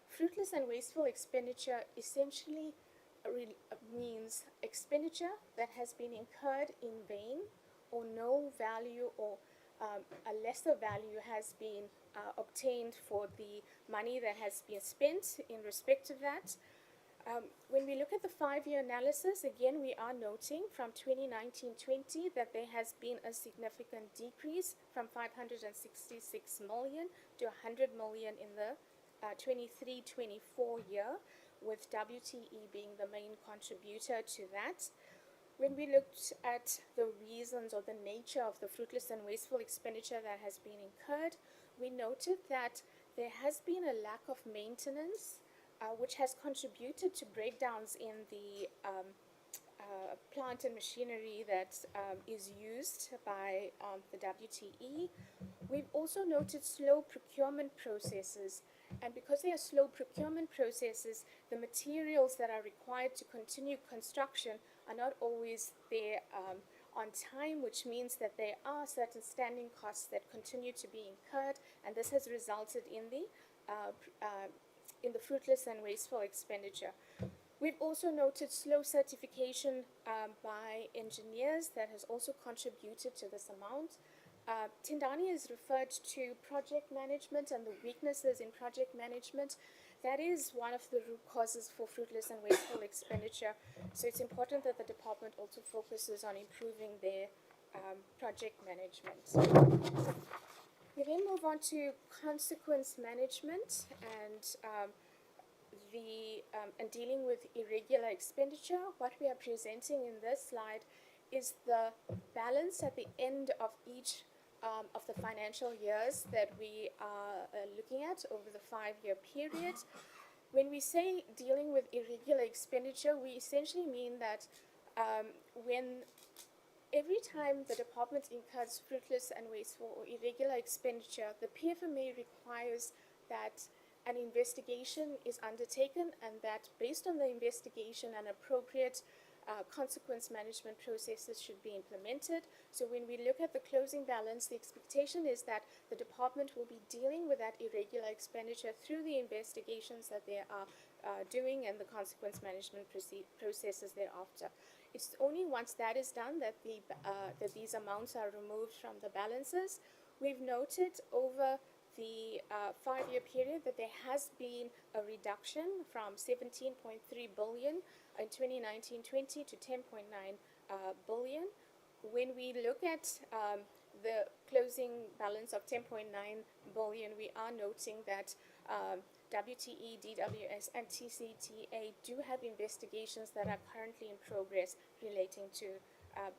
G: Fruitless and wasteful expenditure essentially means expenditure that has been incurred in vain or no value or a lesser value has been obtained for the money that has been spent in respect of that. When we look at the 5-year analysis, again, we are noting from 2019-20 that there has been a significant decrease from 566 million to 100 million in the 23-24 year, with WTE being the main contributor to that. When we looked at the reasons or the nature of the fruitless and wasteful expenditure that has been incurred, we noted that there has been a lack of maintenance, which has contributed to breakdowns in the plant and machinery that is used by the WTE. We've also noted slow procurement processes, and because they are slow procurement processes, the materials that are required to continue construction are not always there on time, which means that there are certain standing costs that continue to be incurred, and this has resulted in the fruitless and wasteful expenditure. We've also noted slow certification by engineers that has also contributed to this amount. Tindani has referred to project management and the weaknesses in project management. That is one of the root causes for fruitless and wasteful expenditure. So it's important that the department also focuses on improving their project management. We then move on to consequence management and dealing with irregular expenditure. What we are presenting in this slide is the balance at the end of each of the financial years that we are looking at over the 5-year period. When we say dealing with irregular expenditure, we essentially mean that when every time the department incurs fruitless and wasteful or irregular expenditure, the PFMA requires that an investigation is undertaken, and that based on the investigation, an appropriate consequence management processes should be implemented. So when we look at the closing balance, the expectation is that the department will be dealing with that irregular expenditure through the investigations that they are doing and the consequence management processes thereafter. It's only once that is done that these amounts are removed from the balances. We've noted over the 5-year period that there has been a reduction from 17.3 billion in 2019-20 to 10.9 billion. When we look at the closing balance of 10.9 billion, we are noting that WTE, DWS, and TCTA do have investigations that are currently in progress relating to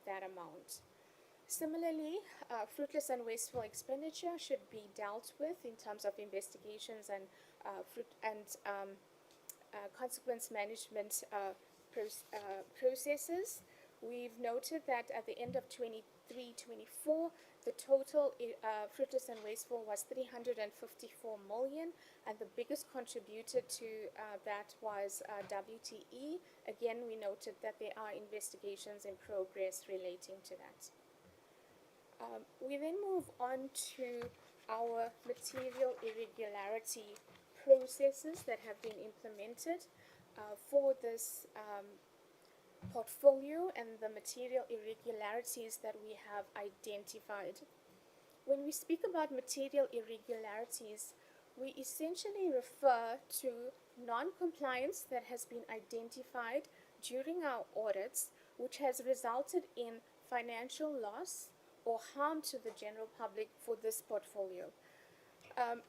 G: that amount. Similarly, fruitless and wasteful expenditure should be dealt with in terms of investigations and consequence management processes. We've noted that at the end of 23-24, the total fruitless and wasteful was 354 million, and the biggest contributor to that was WTE. Again, we noted that there are investigations in progress relating to that. We then move on to our material irregularity processes that have been implemented for this portfolio and the material irregularities that we have identified. When we speak about material irregularities, we essentially refer to non-compliance that has been identified during our audits, which has resulted in financial loss or harm to the general public for this portfolio.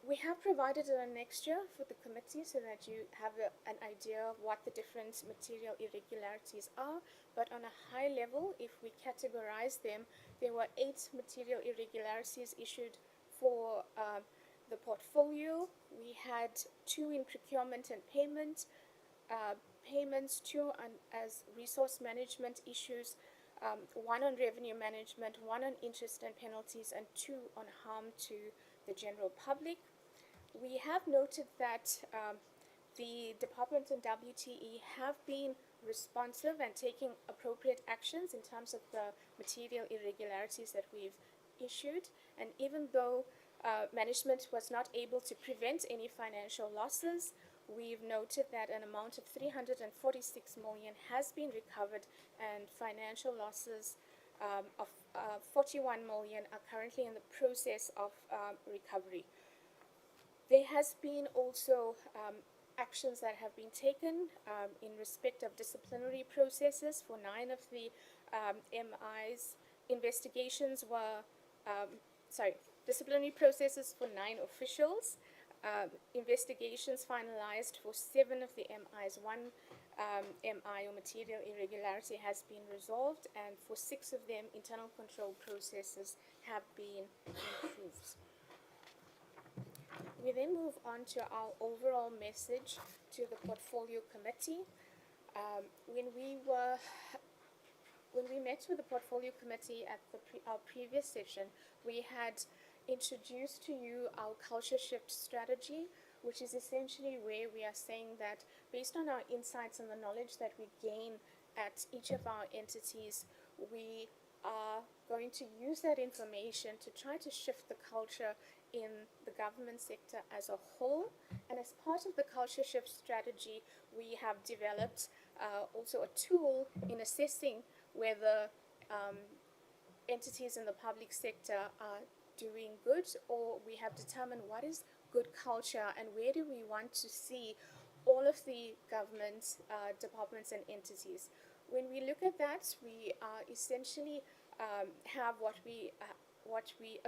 G: We have provided an annexure for the committee so that you have an idea of what the different material irregularities are, but on a high level, if we categorize them, there were 8 material irregularities issued for the portfolio. We had 2 in procurement and payments, 2 as resource management issues, 1 on revenue management, 1 on interest and penalties, and 2 on harm to the general public. We have noted that the department and WTE have been responsive and taking appropriate actions in terms of the material irregularities that we've issued, and even though management was not able to prevent any financial losses, we've noted that an amount of 346 million has been recovered, and financial losses of 41 million are currently in the process of recovery. There has been also actions that have been taken in respect of disciplinary processes for 9 of the MIs. Investigations were, disciplinary processes for 9 officials. Investigations finalized for 7 of the MIs. 1 MI or material irregularity has been resolved, and for 6 of them, internal control processes have been improved. We then move on to our overall message to the portfolio committee. When we met with the portfolio committee at our previous session, we had introduced to you our culture shift strategy, which is essentially where we are saying that based on our insights and the knowledge that we gain at each of our entities, we are going to use that information to try to shift the culture in the government sector as a whole. And as part of the culture shift strategy, we have developed also a tool in assessing whether entities in the public sector are doing good, or we have determined what is good culture and where do we want to see all of the government departments and entities. When we look at that, we essentially have a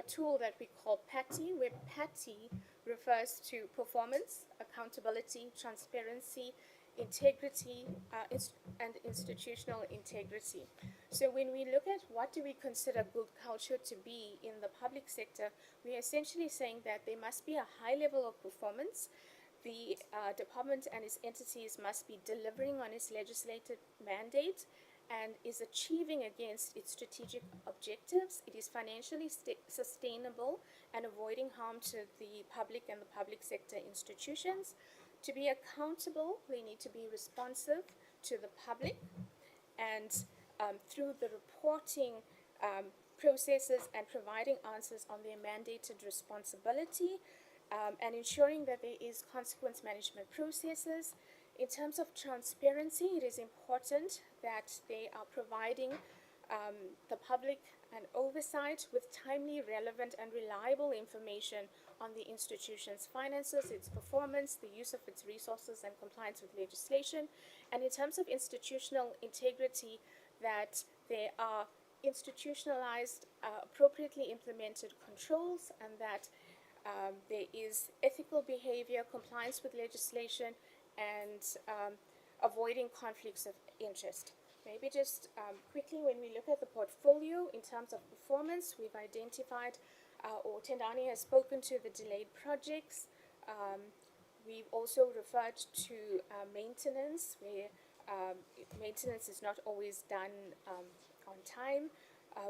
G: tool that we call PATI, where PATI refers to performance, accountability, transparency, integrity, and institutional integrity. So when we look at what do we consider good culture to be in the public sector, we are essentially saying that there must be a high level of performance. The department and its entities must be delivering on its legislated mandate and is achieving against its strategic objectives. It is financially sustainable and avoiding harm to the public and the public sector institutions. To be accountable, they need to be responsive to the public, and through the reporting processes and providing answers on their mandated responsibility, and ensuring that there is consequence management processes. In terms of transparency, it is important that they are providing the public an oversight with timely, relevant, and reliable information on the institution's finances, its performance, the use of its resources, and compliance with legislation. And in terms of institutional integrity, that there are institutionalized, appropriately implemented controls, and that there is ethical behavior, compliance with legislation, and avoiding conflicts of interest. Maybe just quickly, when we look at the portfolio in terms of performance, we've identified, or Tendani has spoken to the delayed projects. We've also referred to maintenance, where maintenance is not always done on time.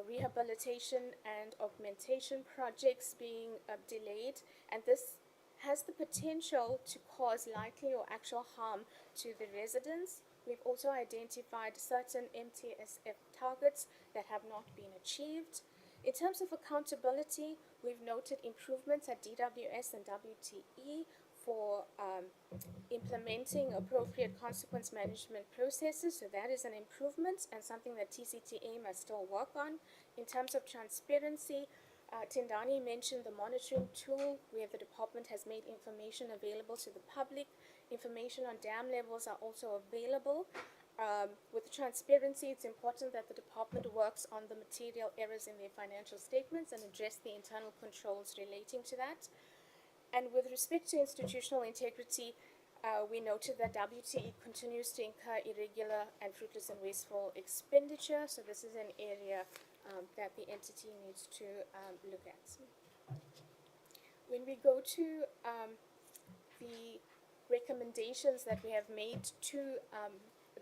G: Rehabilitation and augmentation projects being delayed, and this has the potential to cause likely or actual harm to the residents. We've also identified certain MTEF targets that have not been achieved. In terms of accountability, we've noted improvements at DWS and WTE for implementing appropriate consequence management processes. So that is an improvement and something that TCTA must still work on. In terms of transparency, Tendani mentioned the monitoring tool, where the department has made information available to the public. Information on dam levels are also available. With transparency, it's important that the department works on the material errors in their financial statements and address the internal controls relating to that. And with respect to institutional integrity, we noted that WTE continues to incur irregular and fruitless and wasteful expenditure. So this is an area that the entity needs to look at. When we go to the recommendations that we have made to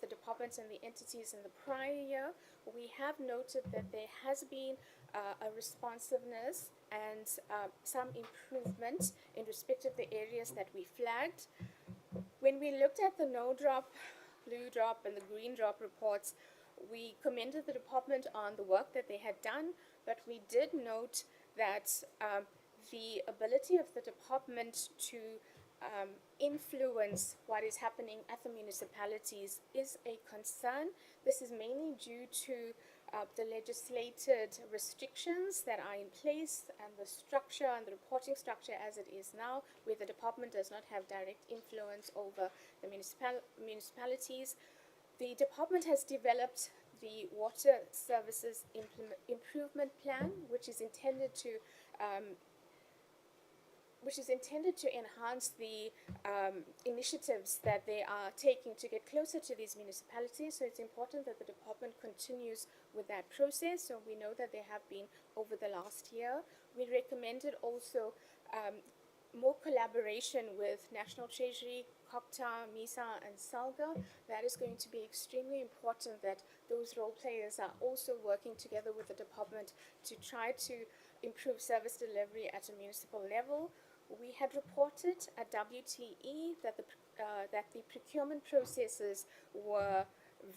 G: the departments and the entities in the prior year, we have noted that there has been a responsiveness and some improvement in respect of the areas that we flagged. When we looked at the no drop, blue drop, and the green drop reports, we commended the department on the work that they had done, but we did note that the ability of the department to influence what is happening at the municipalities is a concern. This is mainly due to the legislated restrictions that are in place and the structure and the reporting structure as it is now, where the department does not have direct influence over the municipalities. The department has developed the Water Services Improvement Plan, which is intended to enhance the initiatives that they are taking to get closer to these municipalities. So it's important that the department continues with that process. So we know that there have been over the last year. We recommended also more collaboration with National Treasury, COCTA, MISA, and SALGA. That is going to be extremely important, that those role players are also working together with the department to try to improve service delivery at a municipal level. We had reported at WTE that the procurement processes were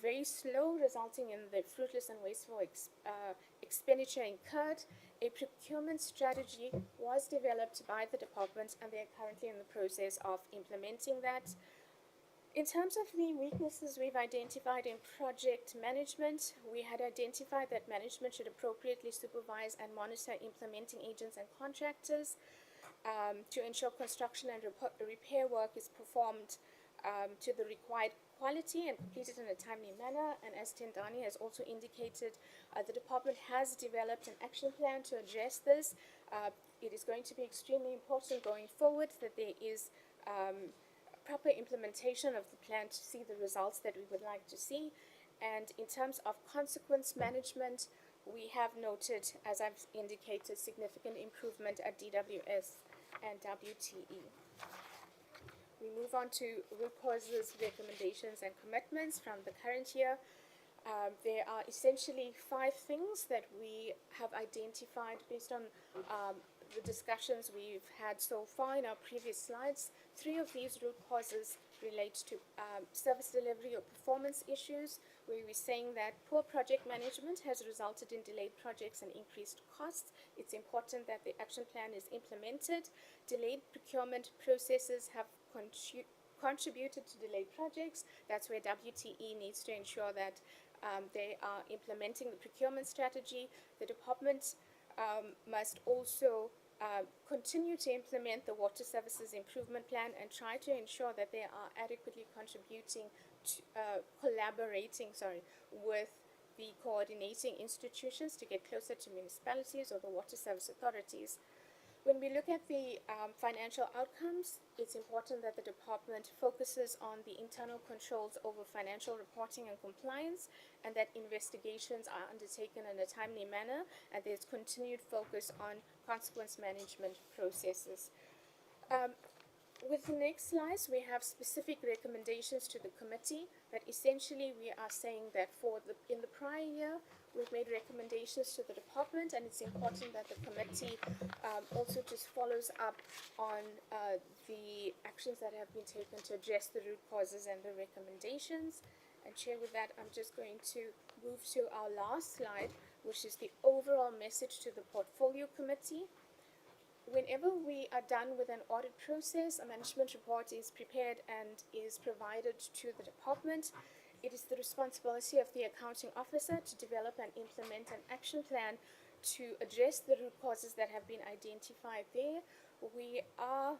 G: very slow, resulting in the fruitless and wasteful expenditure incurred. A procurement strategy was developed by the department, and they are currently in the process of implementing that. In terms of the weaknesses we've identified in project management, we had identified that management should appropriately supervise and monitor implementing agents and contractors to ensure construction and repair work is performed to the required quality and completed in a timely manner. And as Tendani has also indicated, the department has developed an action plan to address this. It is going to be extremely important going forward that there is proper implementation of the plan to see the results that we would like to see. And in terms of consequence management, we have noted, as I've indicated, significant improvement at DWS and WTE. We move on to root causes, recommendations, and commitments from the current year. There are essentially 5 things that we have identified based on the discussions we've had so far in our previous slides. 3 of these root causes relate to service delivery or performance issues, where we're saying that poor project management has resulted in delayed projects and increased costs. It's important that the action plan is implemented. Delayed procurement processes have contributed to delayed projects. That's where WTE needs to ensure that they are implementing the procurement strategy. The department must also continue to implement the Water Services Improvement Plan and try to ensure that they are adequately contributing to, collaborating with the coordinating institutions to get closer to municipalities or the water service authorities. When we look at the financial outcomes, it's important that the department focuses on the internal controls over financial reporting and compliance, and that investigations are undertaken in a timely manner, and there's continued focus on consequence management processes. With the next slides, we have specific recommendations to the committee, that essentially we are saying that in the prior year, we've made recommendations to the department, and it's important that the committee also just follows up on the actions that have been taken to address the root causes and the recommendations. And Chair, with that, I'm just going to move to our last slide, which is the overall message to the portfolio committee. Whenever we are done with an audit process, a management report is prepared and is provided to the department. It is the responsibility of the accounting officer to develop and implement an action plan to address the root causes that have been identified there. We are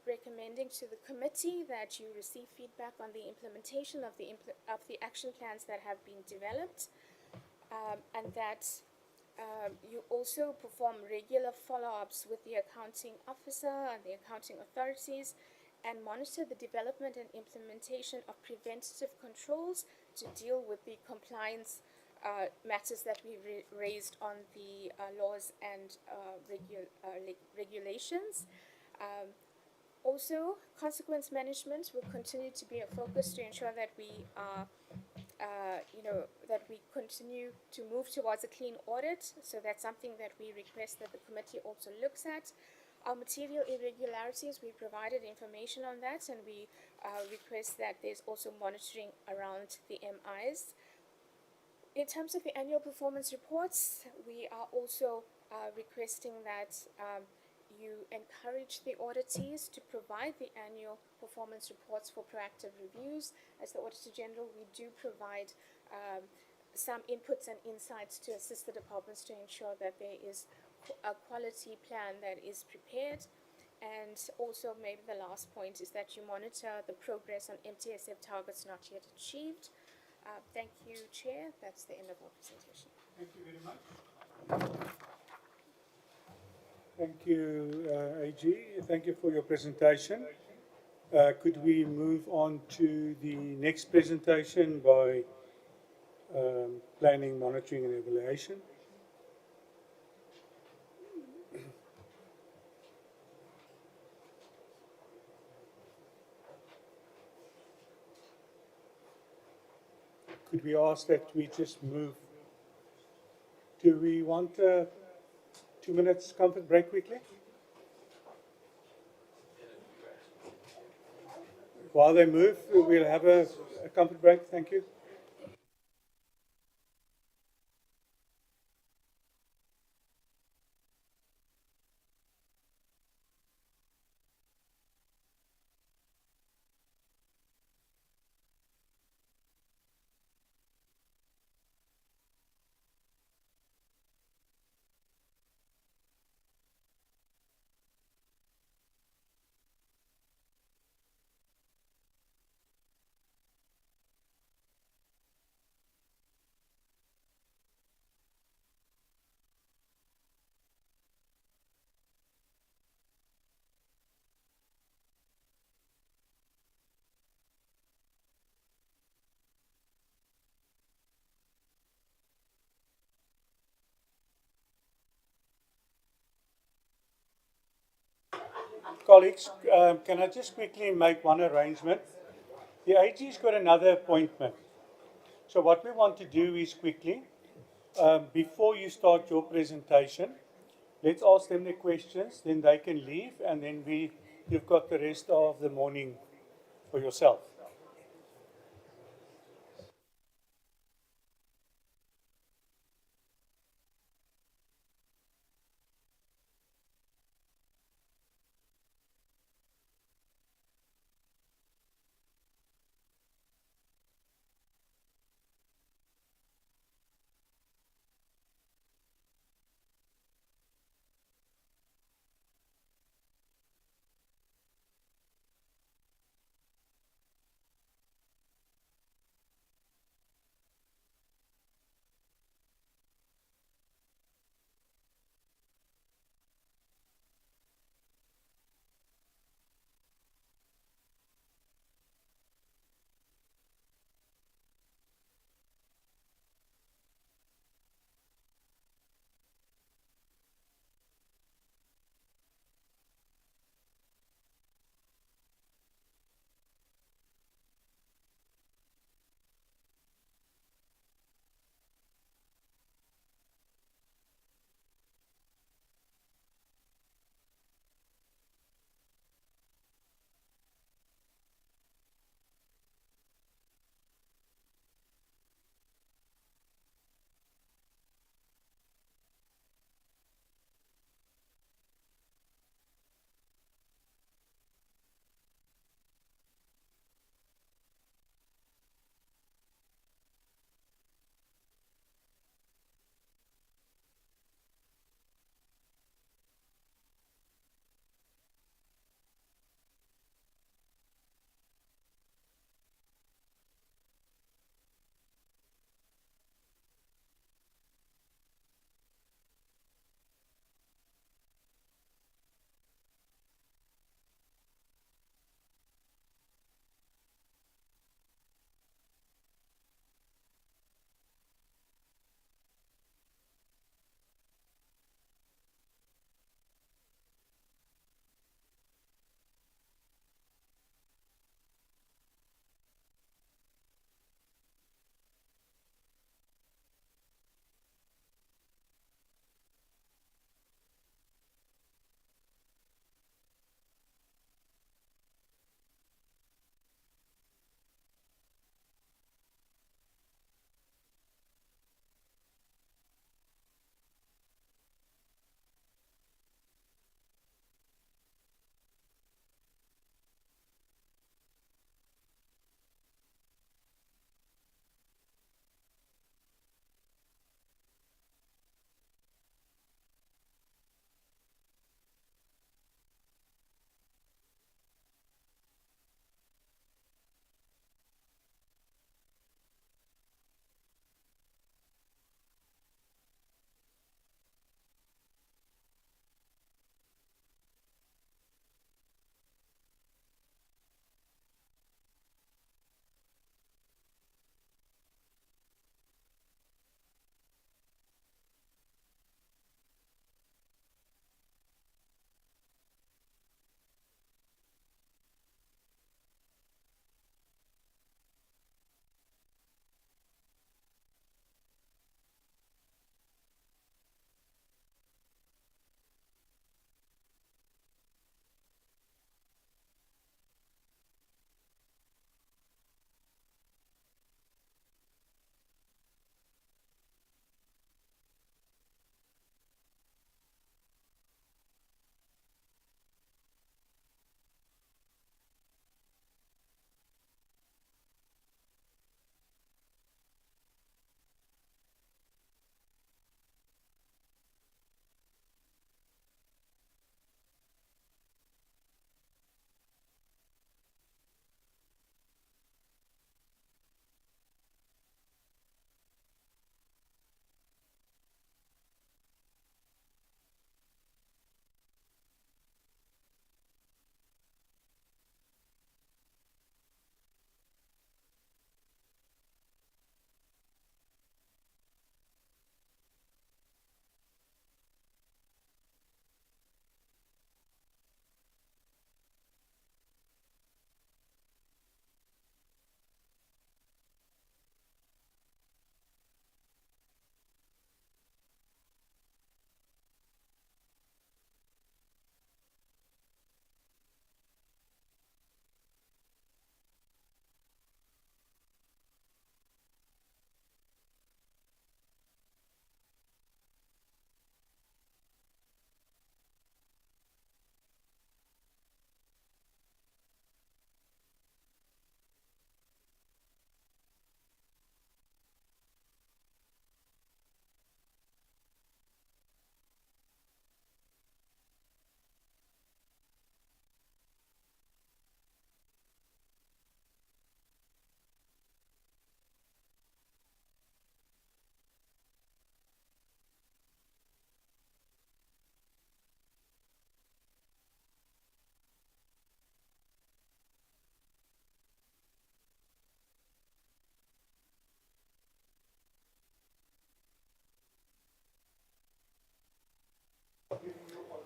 G: recommending to the committee that you receive feedback on the implementation of the action plans that have been developed, and that you also perform regular follow-ups with the accounting officer and the accounting authorities, and monitor the development and implementation of preventative controls to deal with the compliance matters that we raised on the laws and regulations. Also, consequence management will continue to be a focus to ensure that we are that we continue to move towards a clean audit. So that's something that we request that the committee also looks at. Our material irregularities, we provided information on that, and we request that there's also monitoring around the MIs. In terms of the annual performance reports, we are also requesting that you encourage the auditees to provide the annual performance reports for proactive reviews. As the Auditor-General, we do provide some inputs and insights to assist the departments to ensure that there is a quality plan that is prepared. And also, maybe the last point is that you monitor the progress on MTSF targets not yet achieved. Thank you, Chair. That's the end of our presentation.
B: Thank you very much. Thank you, AG. Thank you for your presentation. Could we move on to the next presentation by planning, monitoring and evaluation? Could we ask that we just move? Do we want 2 minutes comfort break quickly? While they move, we'll have a comfort break. Thank you. Colleagues, can I just quickly make one arrangement? The AG's got another appointment. So what we want to do is quickly, before you start your presentation, let's ask them the questions, then they can leave, and then you've got the rest of the morning for yourself.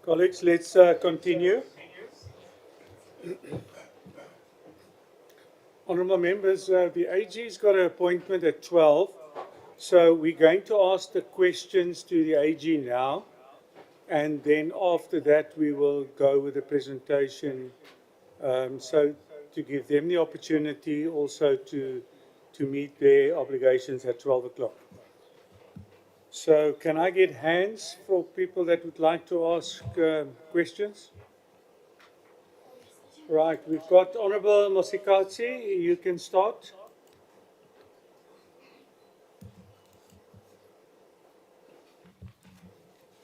B: Colleagues, let's continue. Honourable members, the AG's got an appointment at 12, so we're going to ask the questions to the AG now, and then after that we will go with the presentation, so to give them the opportunity also to meet their obligations at 12 o'clock. So can I get hands for people that would like to ask questions? Right, we've got Honourable Mosikatsi, you can start.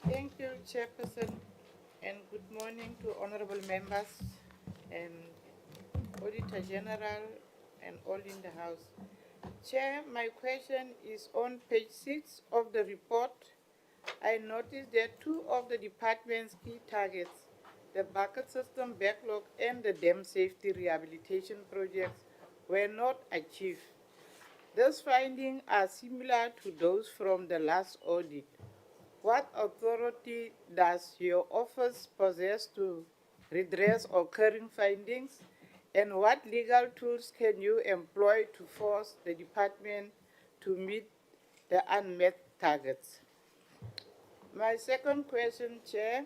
H: Thank you, Chairperson, and good morning to honorable members and Auditor General and all in the House. Chair, my question is on page 6 of the report. I noticed that two of the department's key targets, the bucket system backlog and the dam safety rehabilitation projects, were not achieved. These findings are similar to those from the last audit. What authority does your office possess to redress occurring findings? And what legal tools can you employ to force the department to meet the unmet targets? My second question, Chair,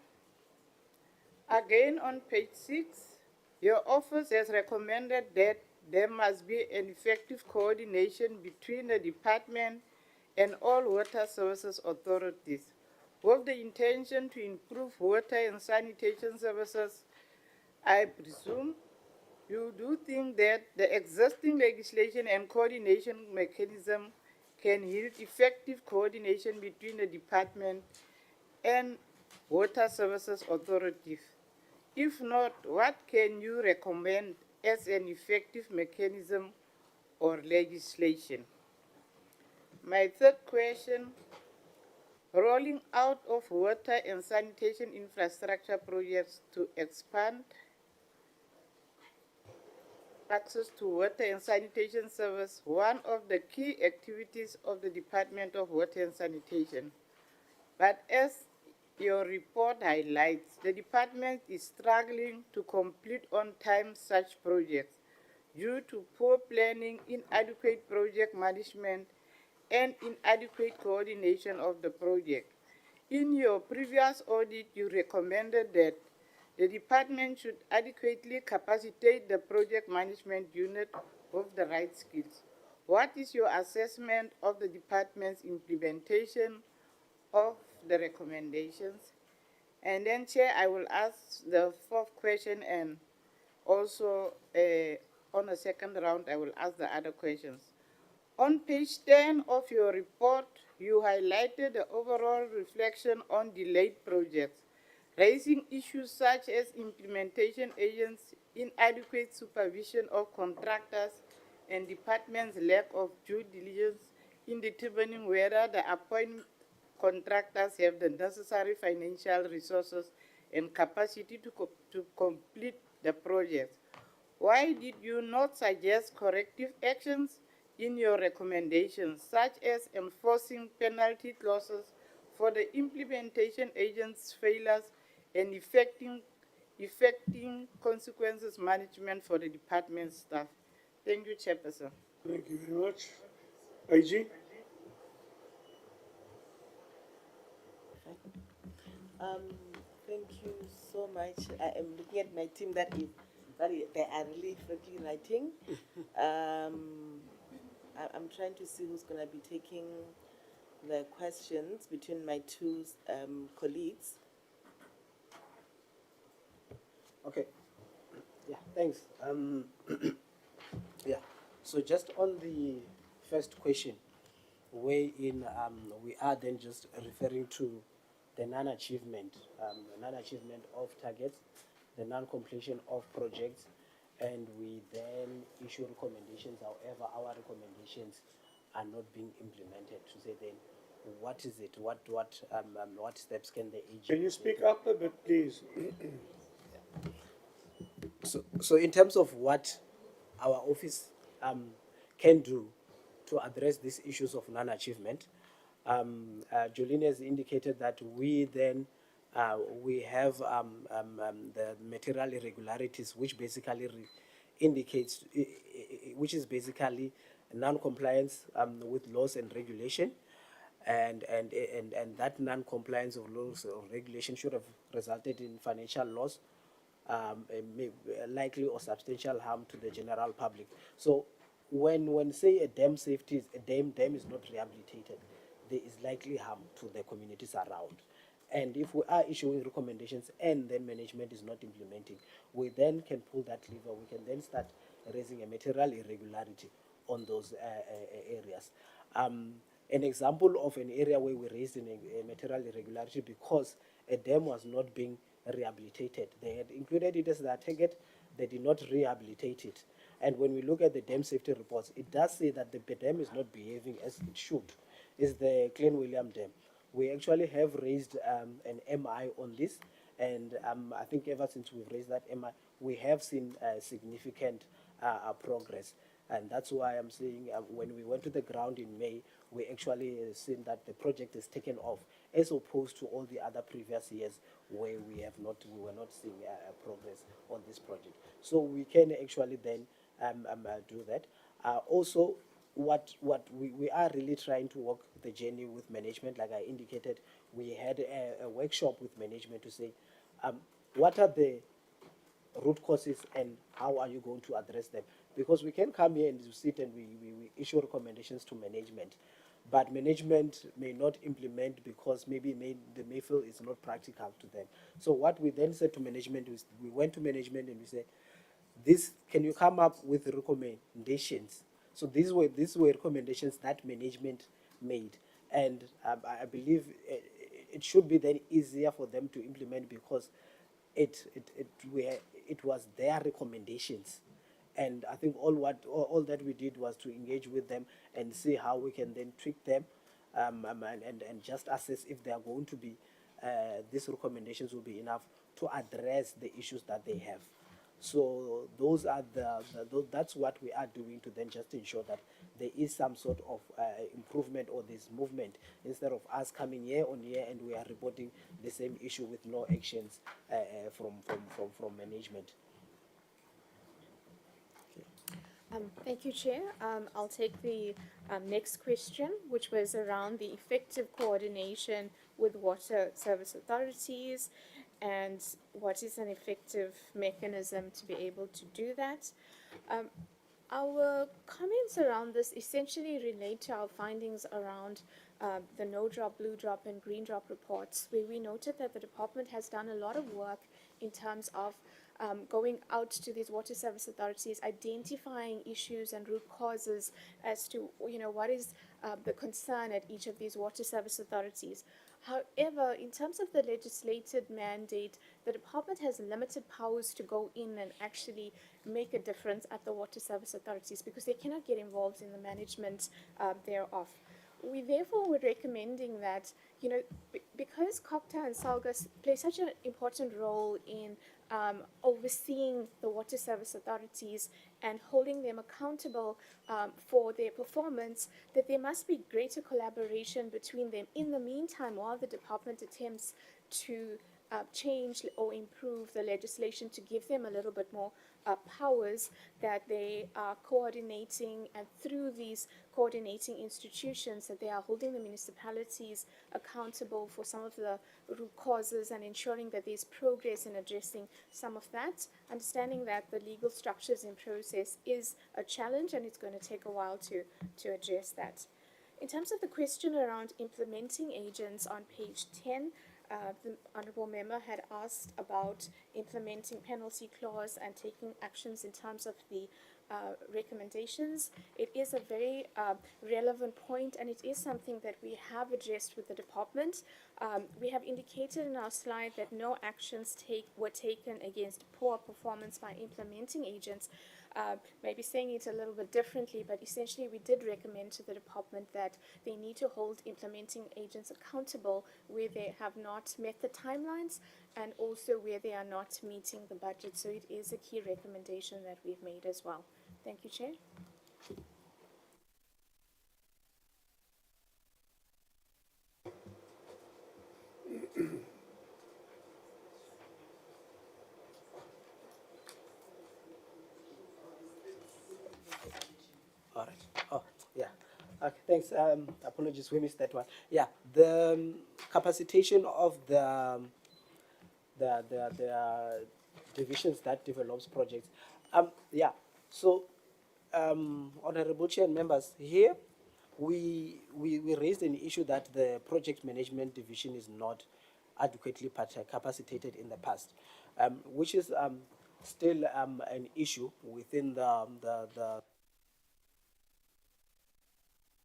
H: again on page 6, your office has recommended that there must be an effective coordination between the department and all water services authorities, with the intention to improve water and sanitation services. I presume you do think that the existing legislation and coordination mechanism can yield effective coordination between the department and water services authorities. If not, what can you recommend as an effective mechanism or legislation? My third question, rolling out of water and sanitation infrastructure projects to expand access to water and sanitation service, one of the key activities of the Department of Water and Sanitation. But as your report highlights, the department is struggling to complete on time such projects due to poor planning, inadequate project management, and inadequate coordination of the project. In your previous audit, you recommended that the department should adequately capacitate the project management unit with the right skills. What is your assessment of the department's implementation of the recommendations? And then, Chair, I will ask the fourth question, and also on a second round, I will ask the other questions. On page 10 of your report, you highlighted the overall reflection on delayed projects, raising issues such as implementation agents, inadequate supervision of contractors, and department's lack of due diligence in determining whether the appointed contractors have the necessary financial resources and capacity to complete the project. Why did you not suggest corrective actions in your recommendations, such as enforcing penalty clauses for the implementation agents' failures and effecting consequences management for the department staff? Thank you, Chairperson.
B: Thank you very much. AG?
E: Thank you so much. I am looking at my team they are really frankly writing. I'm trying to see who's going to be taking the questions between my two colleagues.
F: Okay. Yeah, thanks. Yeah, so just on the first question, wherein we are then just referring to the non-achievement of targets, the non-completion of projects, and we then issue recommendations. However, our recommendations are not being implemented. To say then, what is it? What steps can the AG?
B: Can you speak up a bit, please?
F: So in terms of what our office can do to address these issues of non-achievement, Jolene has indicated that we then We have the material irregularities, which basically indicates, which is basically non-compliance with laws and regulation, and that non-compliance of laws or regulation should have resulted in financial loss, likely or substantial harm to the general public. So, when say a dam safety is, a dam is not rehabilitated, there is likely harm to the communities around. And if we are issuing recommendations and then management is not implementing, we then can pull that lever. We can then start raising a material irregularity on those areas. An example of an area where we raised a material irregularity because a dam was not being rehabilitated. They had included it as their target, they did not rehabilitate it. And when we look at the dam safety reports, it does say that the dam is not behaving as it should. It's the Clan William Dam. We actually have raised an MI on this, and I think ever since we've raised that MI, we have seen significant progress. And that's why I'm saying when we went to the ground in May, we actually seen that the project is taken off, as opposed to all the other previous years where we were not seeing progress on this project. So we can actually then do that. Also, what we are really trying to walk the journey with management. Like I indicated, we had a workshop with management to say, what are the root causes and how are you going to address them? Because we can come here and sit and we issue recommendations to management, but management may not implement because maybe they may feel it's not practical to them. So what we then said to management is, we went to management and we said, can you come up with recommendations? So these were recommendations that management made, and I believe it should be then easier for them to implement because it was their recommendations. And I think all that we did was to engage with them and see how we can then tweak them, and just assess if they are going to be, these recommendations will be enough to address the issues that they have. So those are that's what we are doing to then just ensure that there is some sort of improvement or this movement, instead of us coming year on year and we are reporting the same issue with no actions from management.
G: Thank you, Chair. I'll take the next question, which was around the effective coordination with water service authorities and what is an effective mechanism to be able to do that. Our comments around this essentially relate to our findings around the no drop, blue drop, and green drop reports, where we noted that the department has done a lot of work in terms of going out to these water service authorities, identifying issues and root causes as to what is the concern at each of these water service authorities. However, in terms of the legislated mandate, the department has limited powers to go in and actually make a difference at the water service authorities because they cannot get involved in the management thereof. We therefore were recommending that, because COPTA and SALGA play such an important role in overseeing the water service authorities and holding them accountable for their performance, that there must be greater collaboration between them in the meantime while the department attempts to change or improve the legislation to give them a little bit more powers, that they are coordinating, and through these coordinating institutions that they are holding the municipalities accountable for some of the root causes and ensuring that there's progress in addressing some of that, understanding that the legal structures in process is a challenge and it's going to take a while to address that. In terms of the question around implementing agents on page 10, the Honourable Member had asked about implementing penalty clause and taking actions in terms of the recommendations. It is a very relevant point, and it is something that we have addressed with the department. We have indicated in our slide that no actions were taken against poor performance by implementing agents. Maybe saying it a little bit differently, but essentially we did recommend to the department that they need to hold implementing agents accountable where they have not met the timelines and also where they are not meeting the budget. So it is a key recommendation that we've made as well. Thank you, Chair.
F: Okay, thanks. Apologies, we missed that one. Yeah, the capacitation of the divisions that develops projects. Yeah, so Honorable Chair and members, here we raised an issue that the project management division is not adequately capacitated in the past, which is still an issue within the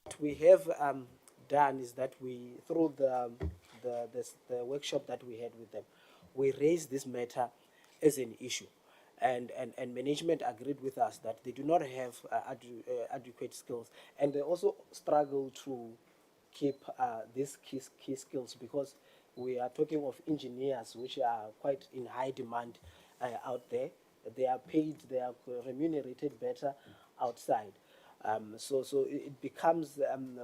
F: what we have done is that we, through the workshop that we had with them, we raised this matter as an issue. And management agreed with us that they do not have adequate skills, and they also struggle to keep these key skills, because we are talking of engineers which are quite in high demand out there. They are paid, they are remunerated better outside. So it becomes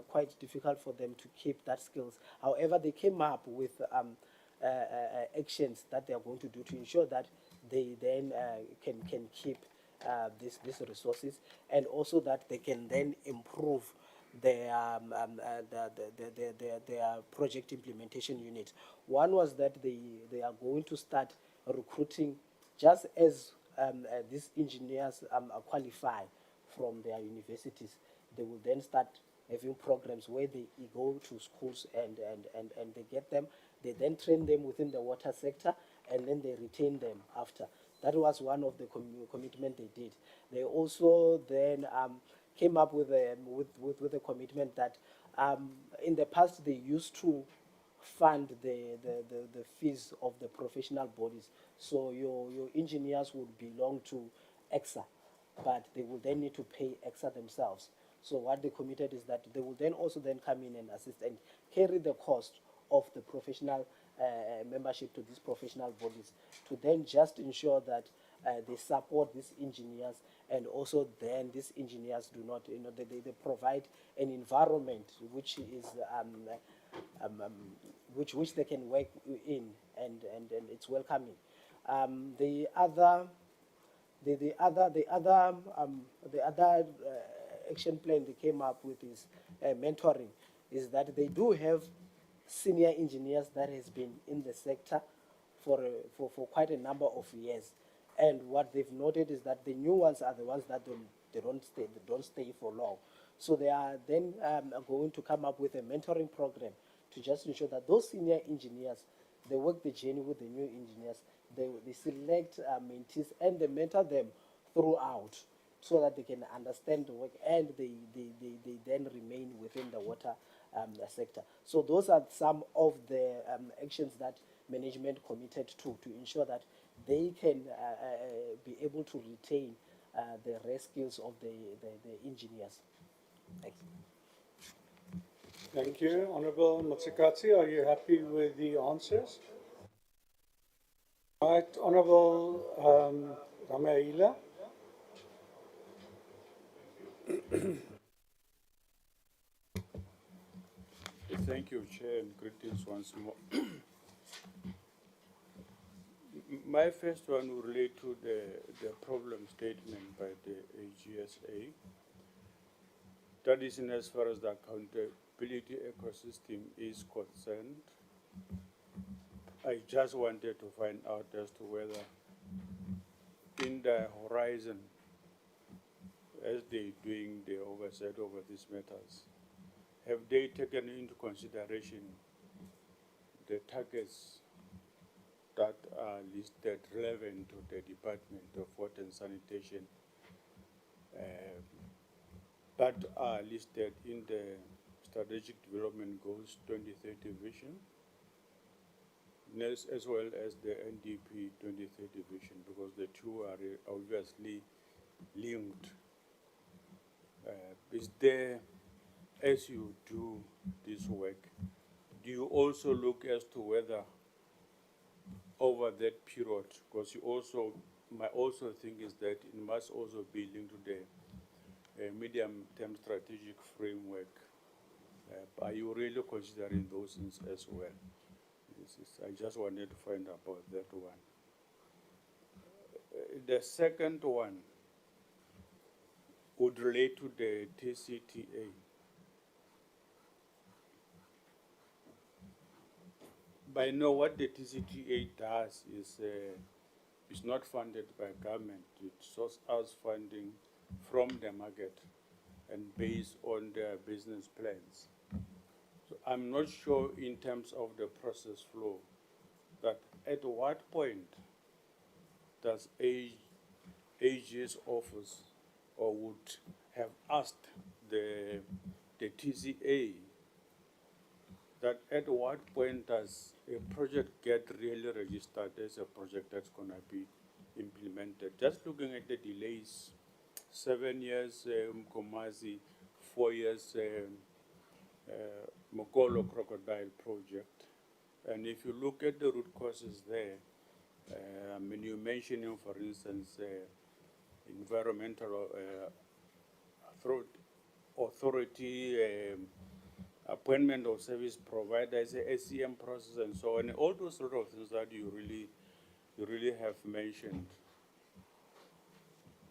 F: quite difficult for them to keep that skills. However, they came up with actions that they are going to do to ensure that they then can keep these resources, and also that they can then improve their their project implementation unit. One was that they are going to start recruiting, just as these engineers qualify from their universities. They will then start having programs where they go to schools and they get them. They then train them within the water sector, and then they retain them after. That was one of the commitment they did. They also then came up with a commitment that in the past they used to fund the fees of the professional bodies. So your engineers would belong to EXA, but they will then need to pay EXA themselves. So what they committed is that they will then also then come in and assist and carry the cost of the professional membership to these professional bodies, to then just ensure that they support these engineers, and also then these engineers do not, they provide an environment which is which they can work in, and it's welcoming. The other action plan they came up with is mentoring. Is that they do have senior engineers that has been in the sector for quite a number of years, and what they've noted is that the new ones are the ones that don't stay for long. So they are then going to come up with a mentoring program to just ensure that those senior engineers, they work the journey with the new engineers. They select mentees and they mentor them throughout, so that they can understand the work, and they then remain within the water sector. So those are some of the actions that management committed to ensure that they can be able to retain the rare skills of the engineers. Thanks.
B: Thank you. Honorable Matsikatsi, are you happy with the answers? All right, Honorable Ramaila.
C: Thank you, Chair, and greetings once more. My first one will relate to the problem statement by the AGSA. That is, in as far as the accountability ecosystem is concerned, I just wanted to find out as to whether in the horizon, as they're doing the oversight over these matters, have they taken into consideration the targets that are listed relevant to the Department of Water and Sanitation that are listed in the Strategic Development Goals 2030 vision, as well as the NDP 2030 vision, because the two are obviously linked. Is there, as you do this work, do you also look as to whether over that period, because you also, my also think is that it must also be linked to the medium-term strategic framework. Are you really considering those things as well? I just wanted to find out about that one. The second one would relate to the TCTA. By now, what the TCTA does is it's not funded by government. It sources out funding from the market and based on their business plans. So I'm not sure in terms of the process flow that at what point does AG's office or would have asked the TCA that at what point does a project get really registered as a project that's going to be implemented? Just looking at the delays, 7 years Mkomazi, 4 years Mokolo Crocodile project. And if you look at the root causes there, I mean, you're mentioning, for instance, environmental authority, appointment of service providers, SCM process, and so on. All those sort of things that you really have mentioned.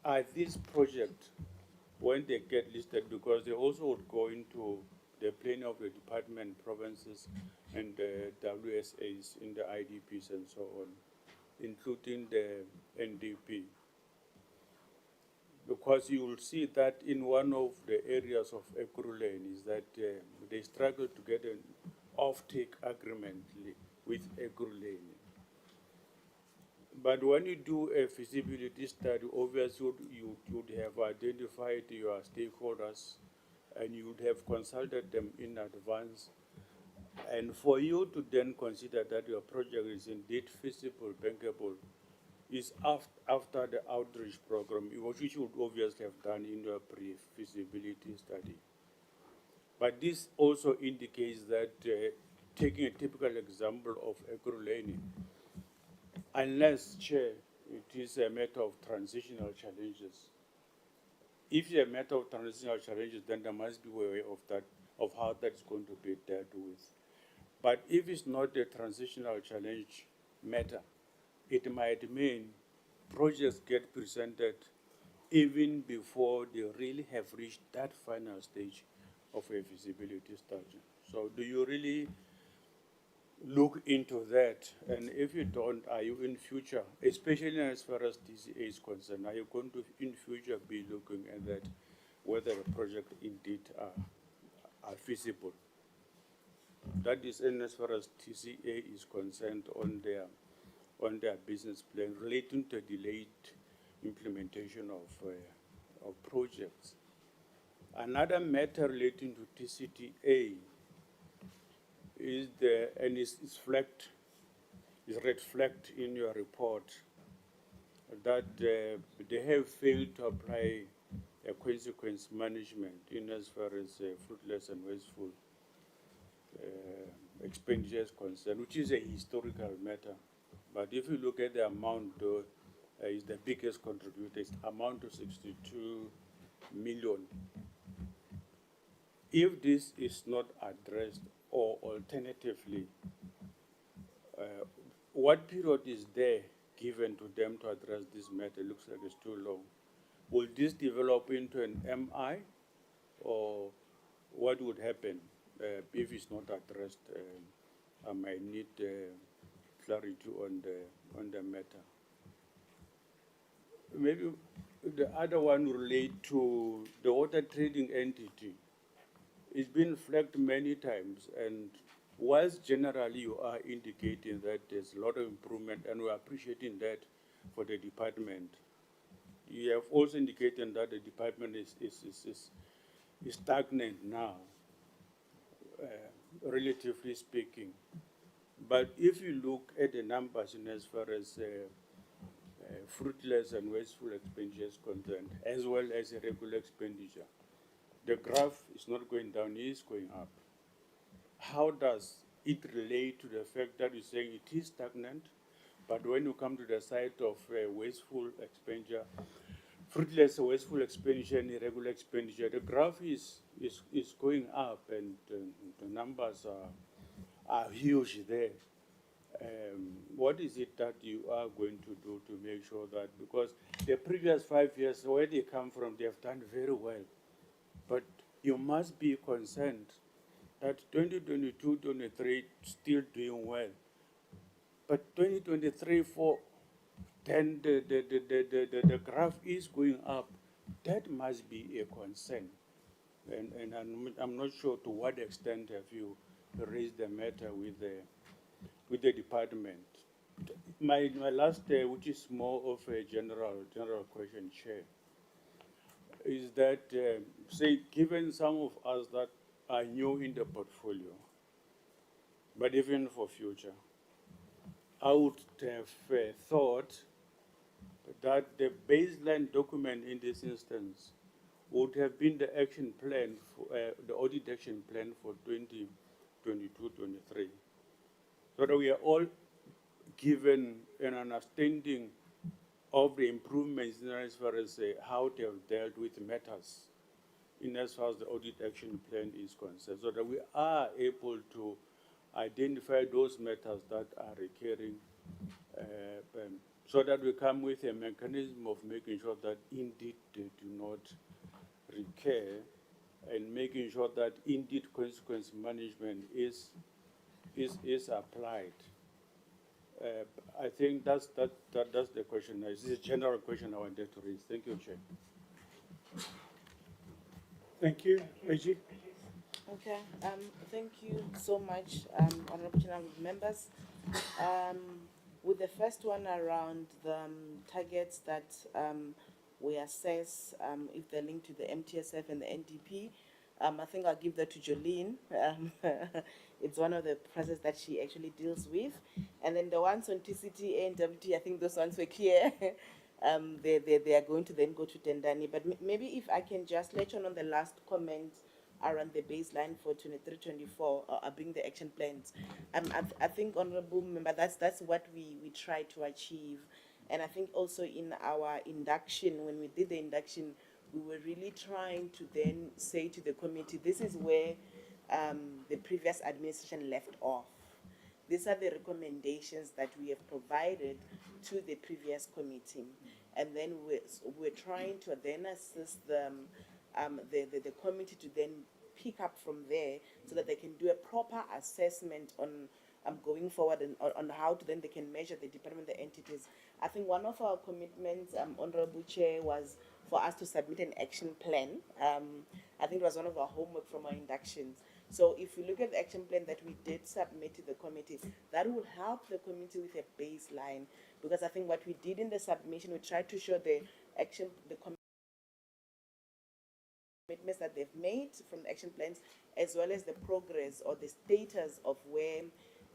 C: Are these projects, when they get listed, because they also would go into the planning of the department, provinces, and the WSAs in the IDPs and so on, including the NDP. Because you will see that in one of the areas of Ekurhuleni is that they struggle to get an off-take agreement with Ekurhuleni. But when you do a feasibility study, obviously you would have identified your stakeholders and you would have consulted them in advance. And for you to then consider that your project is indeed feasible, bankable, is after the outreach program, which you should obviously have done in your pre-feasibility study. But this also indicates that, taking a typical example of Ekurhuleni, unless, Chair, it is a matter of transitional challenges. If it's a matter of transitional challenges, then there must be a way of that, of how that's going to be dealt with. But if it's not a transitional challenge matter, it might mean projects get presented even before they really have reached that final stage of a feasibility study. So do you really look into that? And if you don't, are you in future, especially as far as TCA is concerned, are you going to in future be looking at that, whether a project indeed are feasible? That is, and as far as TCA is concerned on their business plan relating to delayed implementation of projects. Another matter relating to TCTA is and is reflected in your report that they have failed to apply a consequence management in as far as fruitless and wasteful expenditure is concerned, which is a historical matter. But if you look at the amount, is the biggest contributor, it's amount to 62 million. If this is not addressed, or alternatively, what period is there given to them to address this matter? It looks like it's too long. Will this develop into an MI, or what would happen if it's not addressed? I might need clarity on the matter. Maybe the other one relate to the water trading entity. It's been flagged many times, and whilst generally you are indicating that there's a lot of improvement, and we're appreciating that for the department, you have also indicated that the department is stagnant now, relatively speaking. But if you look at the numbers in as far as fruitless and wasteful expenditure is concerned, as well as regular expenditure, the graph is not going down, it is going up. How does it relate to the fact that you're saying it is stagnant, but when you come to the side of wasteful expenditure, fruitless wasteful expenditure and irregular expenditure, the graph is going up, and the numbers are huge there. What is it that you are going to do to make sure that, because the previous 5 years, where they come from, they have done very well. But you must be concerned that 2022, 23 still doing well. But 2023 for then the graph is going up. That must be a concern. And I'm not sure to what extent have you raised the matter with the department. My last, which is more of a general question, Chair, is that, say, given some of us that are new in the portfolio, but even for future, I would have thought that the baseline document in this instance would have been the action plan, for, the audit action plan for 2022-23, so that we are all given an understanding of the improvements in as far as how they have dealt with matters in as far as the audit action plan is concerned, so that we are able to identify those matters that are recurring, so that we come with a mechanism of making sure that indeed they do not recur, and making sure that indeed consequence management is applied. I think that's the question. This is a general question I wanted to raise. Thank you, Chair.
B: Thank you. AG?
E: Okay, thank you so much, honorable general members. With the first one around the targets that we assess, if they're linked to the MTSF and the NDP, I think I'll give that to Jolene. It's one of the processes that she actually deals with. And then the ones on TCT, ANWT, I think those ones were clear. They are going to then go to Tendani. But maybe if I can just let you know on the last comment around the baseline for 23-24, being the action plans. I think, honorable member, that's what we try to achieve. And I think also in our induction, when we did the induction, we were really trying to then say to the committee, this is where the previous administration left off. These are the recommendations that we have provided to the previous committee. And then we're trying to then assist them, the committee to then pick up from there so that they can do a proper assessment on going forward and on how to then they can measure the department, the entities. I think one of our commitments, Honorable Chair, was for us to submit an action plan. I think it was one of our homework from our inductions. So if you look at the action plan that we did submit to the committee, that will help the committee with a baseline, because I think what we did in the submission, we tried to show the action, the commitments that they've made from the action plans, as well as the progress or the status of where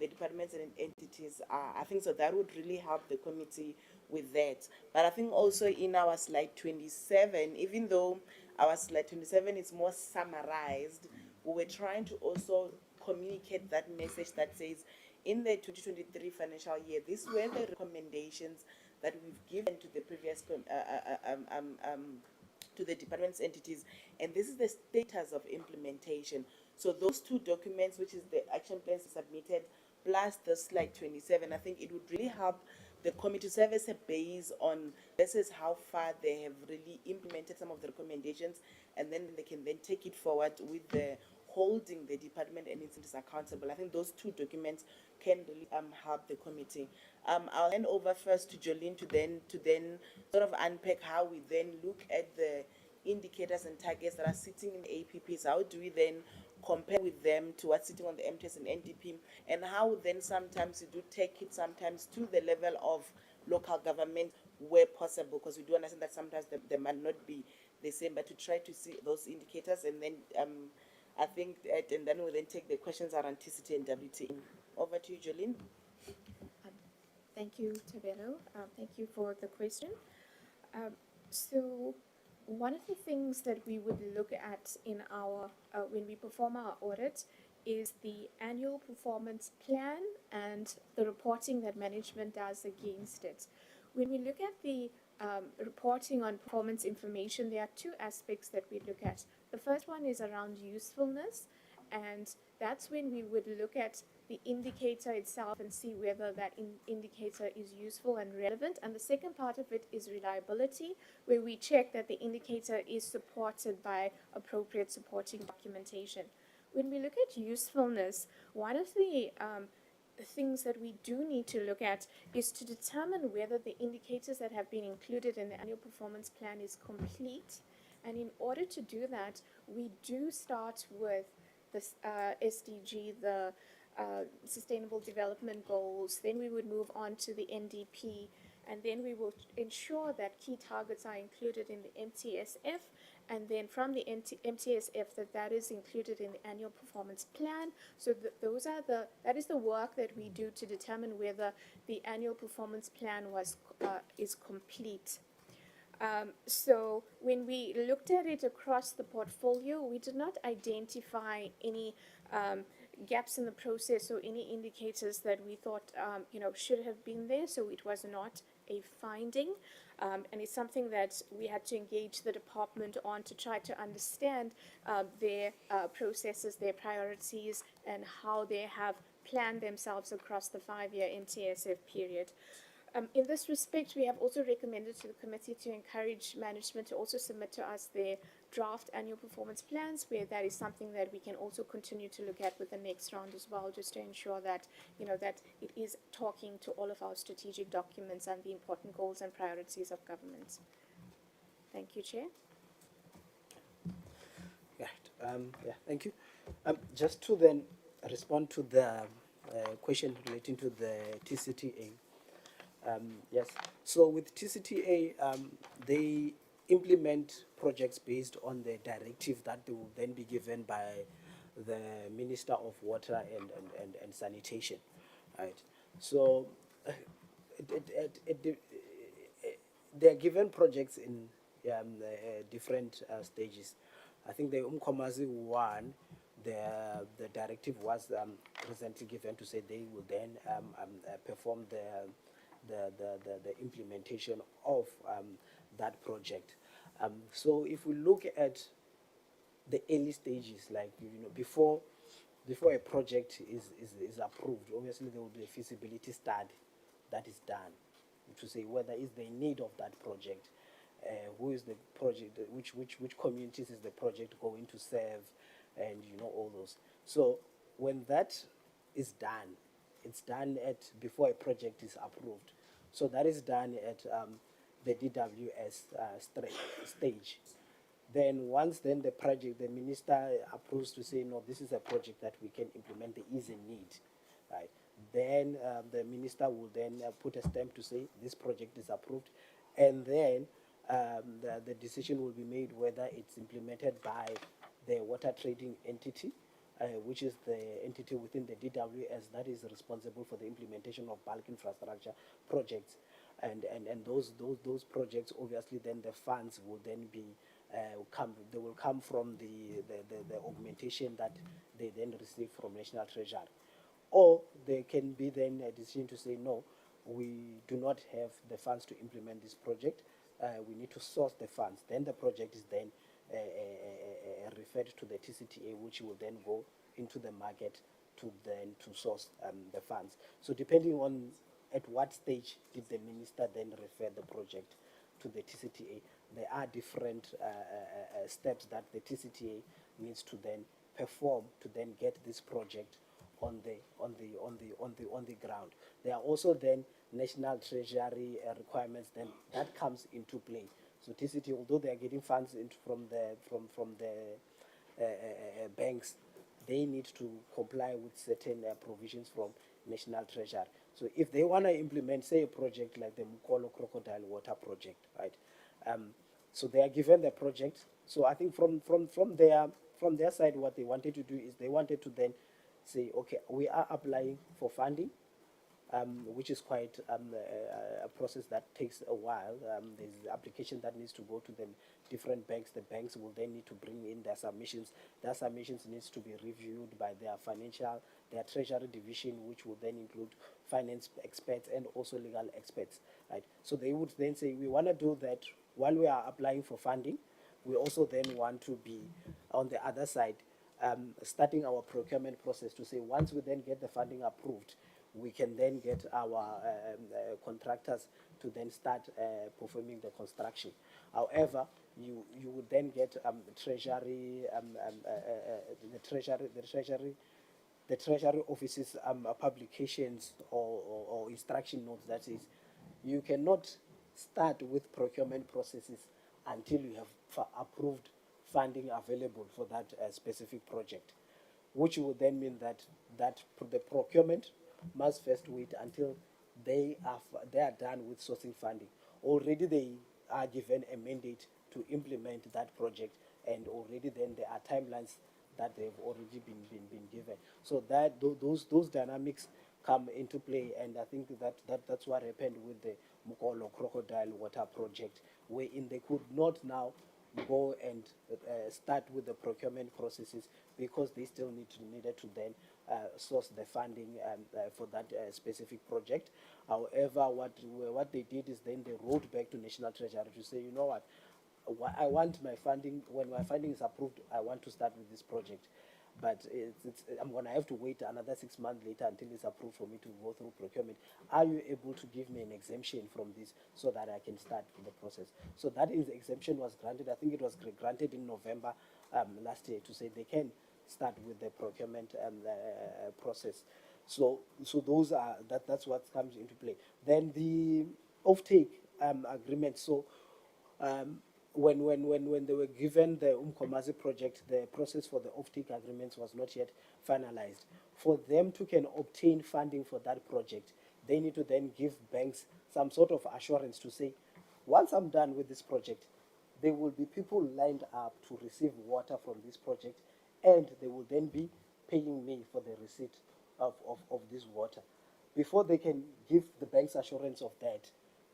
E: the departments and entities are. I think so that would really help the committee with that. But I think also in our slide 27, even though our slide 27 is more summarized, we were trying to also communicate that message that says, in the 2023 financial year, these were the recommendations that we've given to the previous to the department's entities, and this is the status of implementation. So those two documents, which is the action plans submitted, plus the slide 27, I think it would really help the committee to serve as a base on this is how far they have really implemented some of the recommendations, and then they can then take it forward with the holding the department and entities accountable. I think those two documents can really help the committee. I'll hand over first to Jolene to then sort of unpack how we then look at the indicators and targets that are sitting in the APPs. How do we then compare with them to what's sitting on the MTS and NDP, and how then sometimes you do take it sometimes to the level of local government where possible, because we do understand that sometimes they might not be the same, but to try to see those indicators, and then I think and then we'll then take the questions around TCT and WT. Over to you, Jolene.
G: Thank you, Tabelo. Thank you for the question. So one of the things that we would look at in our, when we perform our audit, is the annual performance plan and the reporting that management does against it. When we look at the reporting on performance information, there are two aspects that we look at. The first one is around usefulness, and that's when we would look at the indicator itself and see whether that indicator is useful and relevant. And the second part of it is reliability, where we check that the indicator is supported by appropriate supporting documentation. When we look at usefulness, one of the things that we do need to look at is to determine whether the indicators that have been included in the annual performance plan is complete. And in order to do that, we do start with this SDG, the Sustainable Development Goals. Then we would move on to the NDP, and then we will ensure that key targets are included in the MTSF, and then from the MTSF that is included in the annual performance plan. So that is the work that we do to determine whether the annual performance plan is complete. So when we looked at it across the portfolio, we did not identify any gaps in the process or any indicators that we thought should have been there. So it was not a finding, and it's something that we had to engage the department on to try to understand their processes, their priorities, and how they have planned themselves across the 5-year MTSF period. In this respect, we have also recommended to the committee to encourage management to also submit to us their draft annual performance plans, where that is something that we can also continue to look at with the next round as well, just to ensure that that it is talking to all of our strategic documents and the important goals and priorities of government. Thank you, Chair.
F: Yeah, thank you. Just to then respond to the question relating to the TCTA. Yes, so with TCTA, they implement projects based on the directive that they will then be given by the Minister of Water and Sanitation, right? So they are given projects in different stages. I think the Umkomazi one, the directive was recently given to say they will then perform the implementation of that project. So if we look at the early stages, like before a project is approved, obviously there will be a feasibility study that is done to say whether is the need of that project, who is the project, which communities is the project going to serve, and all those. So when that is done, it's done before a project is approved. So that is done at the DWS stage. Then once the minister approves to say, no, this is a project that we can implement, there is a need, right? Then the minister will then put a stamp to say this project is approved, and then the decision will be made whether it's implemented by the water trading entity, which is the entity within the DWS that is responsible for the implementation of bulk infrastructure projects, and those projects, obviously then the funds will then be they will come from the augmentation that they then receive from National Treasury. Or there can be then a decision to say, no, we do not have the funds to implement this project, we need to source the funds. Then the project is then referred to the TCTA, which will then go into the market to source the funds. So depending on at what stage did the minister then refer the project to the TCTA, there are different steps that the TCTA needs to then perform to then get this project on the ground. There are also then National Treasury requirements then that comes into play. So TCT, although they are getting funds from the banks, they need to comply with certain provisions from National Treasury. So if they want to implement, say, a project like the Mukolo Crocodile Water Project, right? So they are given the project. So I think from their side, what they wanted to do is they wanted to then say, okay, we are applying for funding, which is quite a process that takes a while. There's an application that needs to go to the different banks. The banks will then need to bring in their submissions. Their submissions needs to be reviewed by their treasury division, which will then include finance experts and also legal experts, right? So they would then say, we want to do that while we are applying for funding. We also then want to be on the other side, starting our procurement process to say, once we then get the funding approved, we can then get our contractors to then start performing the construction. However, you would then get the treasury the Treasury Office's publications or instruction notes that says you cannot start with procurement processes until you have approved funding available for that specific project, which would then mean that the procurement must first wait until they are done with sourcing funding. Already they are given a mandate to implement that project, and already then there are timelines that they've already been given. So that those dynamics come into play, and I think that's what happened with the Mukolo Crocodile Water Project, wherein they could not now go and start with the procurement processes because they still needed to then source the funding for that specific project. However, what they did is then they wrote back to National Treasury to say, you know what, I want my funding, when my funding is approved, I want to start with this project. But I'm going to have to wait another 6 months later until it's approved for me to go through procurement. Are you able to give me an exemption from this so that I can start the process? So that exemption was granted. I think it was granted in November last year to say they can start with the procurement process. So those are that's what comes into play. Then the offtake agreement. So when they were given the Umkomazi project, the process for the offtake agreements was not yet finalized. For them to can obtain funding for that project, they need to then give banks some sort of assurance to say, once I'm done with this project, there will be people lined up to receive water from this project, and they will then be paying me for the receipt of this water. Before they can give the banks assurance of that,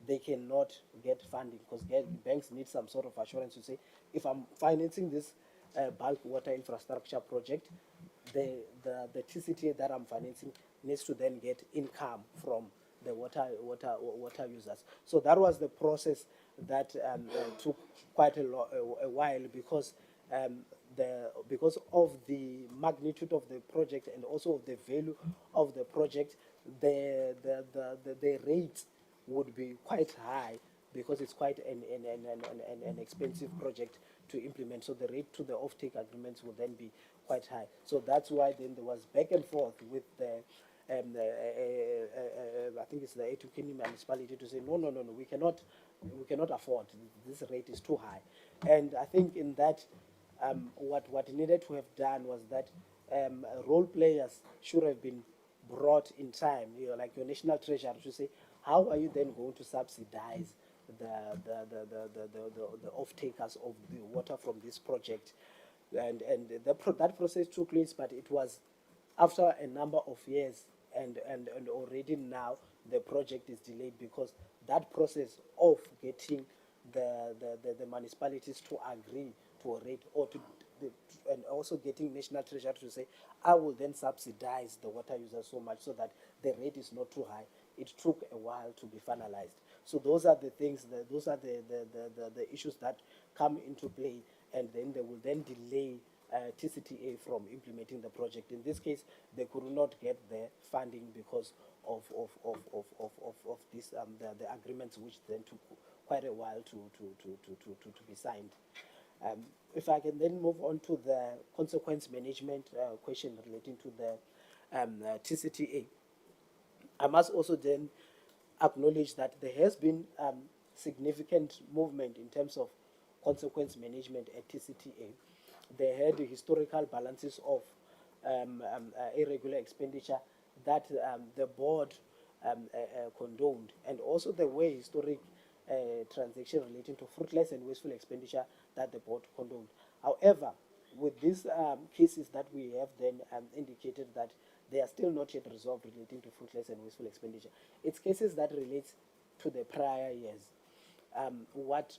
F: they cannot get funding, because banks need some sort of assurance to say, if I'm financing this bulk water infrastructure project, the TCTA that I'm financing needs to then get income from the water users. So that was the process that took quite a while, because because of the magnitude of the project and also of the value of the project, the rates would be quite high, because it's quite an expensive project to implement. So the rate to the offtake agreements will then be quite high. So that's why then there was back and forth with the I think it's the Etukeni municipality to say no, we cannot afford, this rate is too high. And I think in that what needed to have done was that role players should have been brought in time, like your national treasurer, to say, how are you then going to subsidize the off-takers of the water from this project? And that process took place, but it was after a number of years, and already now the project is delayed, because that process of getting the municipalities to agree to a rate, or and also getting national treasury to say, I will then subsidize the water users so much so that the rate is not too high, it took a while to be finalized. So those are the things, those are the issues that come into play, and then they will then delay TCTA from implementing the project. In this case, they could not get the funding because of this the agreements, which then took quite a while to be signed. If I can then move on to the consequence management question relating to the TCTA, I must also then acknowledge that there has been significant movement in terms of consequence management at TCTA. They had the historical balances of irregular expenditure that the board condoned, and also the way historic transaction relating to fruitless and wasteful expenditure that the board condoned. However, with these cases that we have then indicated that they are still not yet resolved relating to fruitless and wasteful expenditure. It's cases that relate to the prior years. What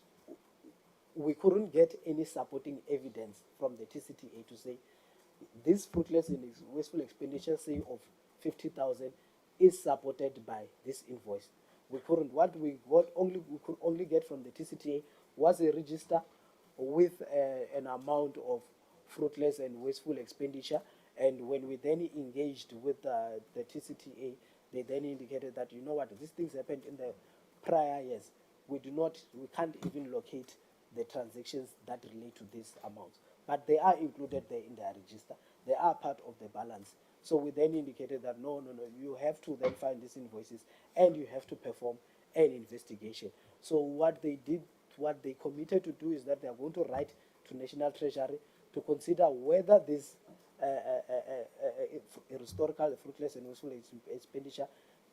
F: we couldn't get any supporting evidence from the TCTA to say this fruitless and wasteful expenditure, say of 50,000, is supported by this invoice. We couldn't. What we could only get from the TCTA was a register with an amount of fruitless and wasteful expenditure. And when we then engaged with the TCTA, they then indicated that, you know what, these things happened in the prior years. We can't even locate the transactions that relate to these amounts. But they are included there in their register. They are part of the balance. So we then indicated that no, you have to then find these invoices and you have to perform an investigation. So what they did, what they committed to do is that they are going to write to National Treasury to consider whether this historical fruitless and wasteful expenditure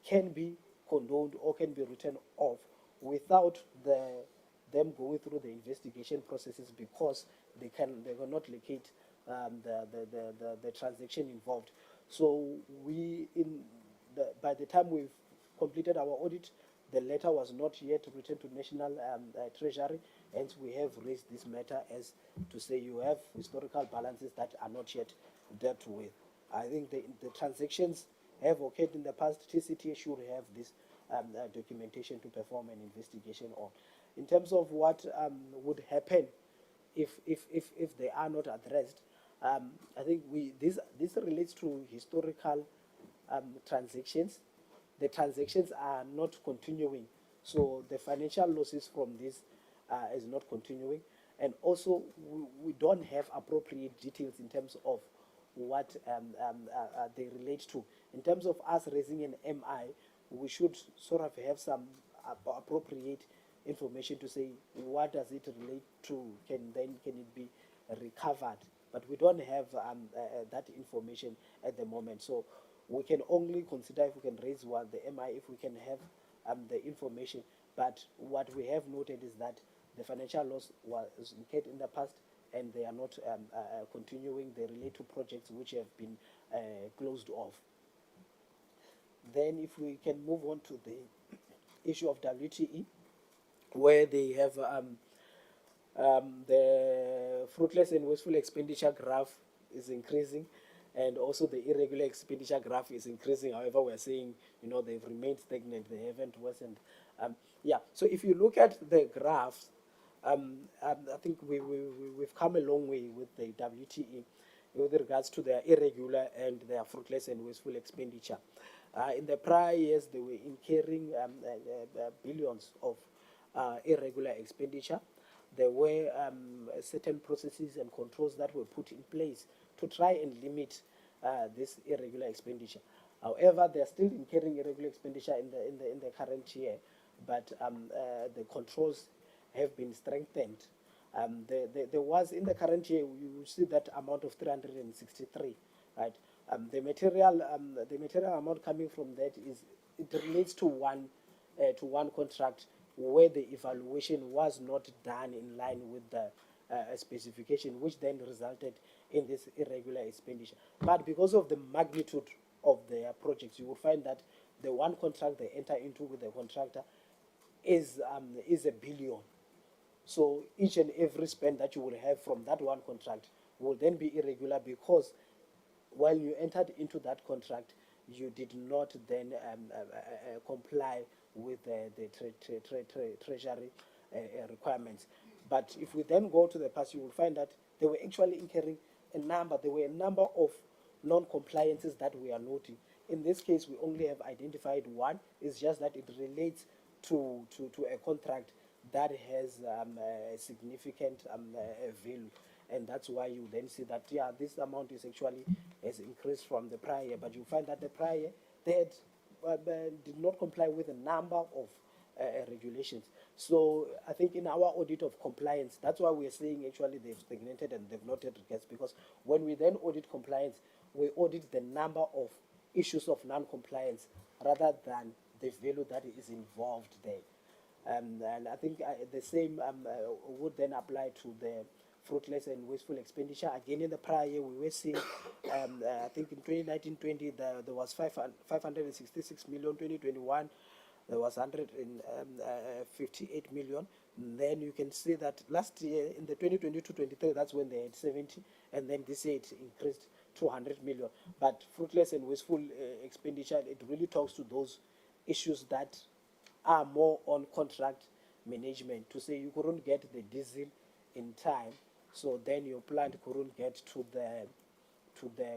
F: can be condoned or can be written off without them going through the investigation processes, because they cannot locate the transaction involved. So by the time we've completed our audit, the letter was not yet written to National Treasury, hence we have raised this matter as to say you have historical balances that are not yet dealt with. I think the transactions have occurred in the past. TCTA should have this documentation to perform an investigation on. In terms of what would happen if they are not addressed, I think this relates to historical transactions. The transactions are not continuing, so the financial losses from this is not continuing, and also we don't have appropriate details in terms of what they relate to. In terms of us raising an MI, we should sort of have some appropriate information to say what does it relate to, can it be recovered, but we don't have that information at the moment. So we can only consider if we can raise the MI if we can have the information. But what we have noted is that the financial loss was incurred in the past and they are not continuing. They relate to projects which have been closed off. Then if we can move on to the issue of WTE, where they have the fruitless and wasteful expenditure graph is increasing, and also the irregular expenditure graph is increasing. However, we're saying, they've remained stagnant, they haven't worsened. So if you look at the graphs, I think we've come a long way with the WTE with regards to their irregular and their fruitless and wasteful expenditure. In the prior years, they were incurring billions of irregular expenditure. There were certain processes and controls that were put in place to try and limit this irregular expenditure. However, they are still incurring irregular expenditure in the current year, but the controls have been strengthened. There was in the current year, you will see that amount of 363, right? The material amount coming from that it relates to one contract where the evaluation was not done in line with the specification, which then resulted in this irregular expenditure. But because of the magnitude of their projects, you will find that the one contract they enter into with the contractor is $1 billion. So each and every spend that you will have from that one contract will then be irregular, because while you entered into that contract, you did not then comply with the treasury requirements. But if we then go to the past, you will find that they were actually incurring there were a number of non-compliances that we are noting. In this case, we only have identified one. It's just that it relates to a contract that has a significant value, and that's why you then see that this amount is actually has increased from the prior year. But you find that the prior year they did not comply with a number of regulations. So I think in our audit of compliance, that's why we're saying actually they've stagnated and they've not yet regressed, because when we then audit compliance, we audit the number of issues of non-compliance rather than the value that is involved there. And I think the same would then apply to the fruitless and wasteful expenditure. Again, in the prior year, we were seeing, I think in 2019-20, there was 566 million. 2021, there was 158 million. And then you can see that last year, in the 2022-23, that's when they had 70, and then this year it increased to 100 million. But fruitless and wasteful expenditure, it really talks to those issues that are more on contract management, to say you couldn't get the diesel in time, so then your plant couldn't get to the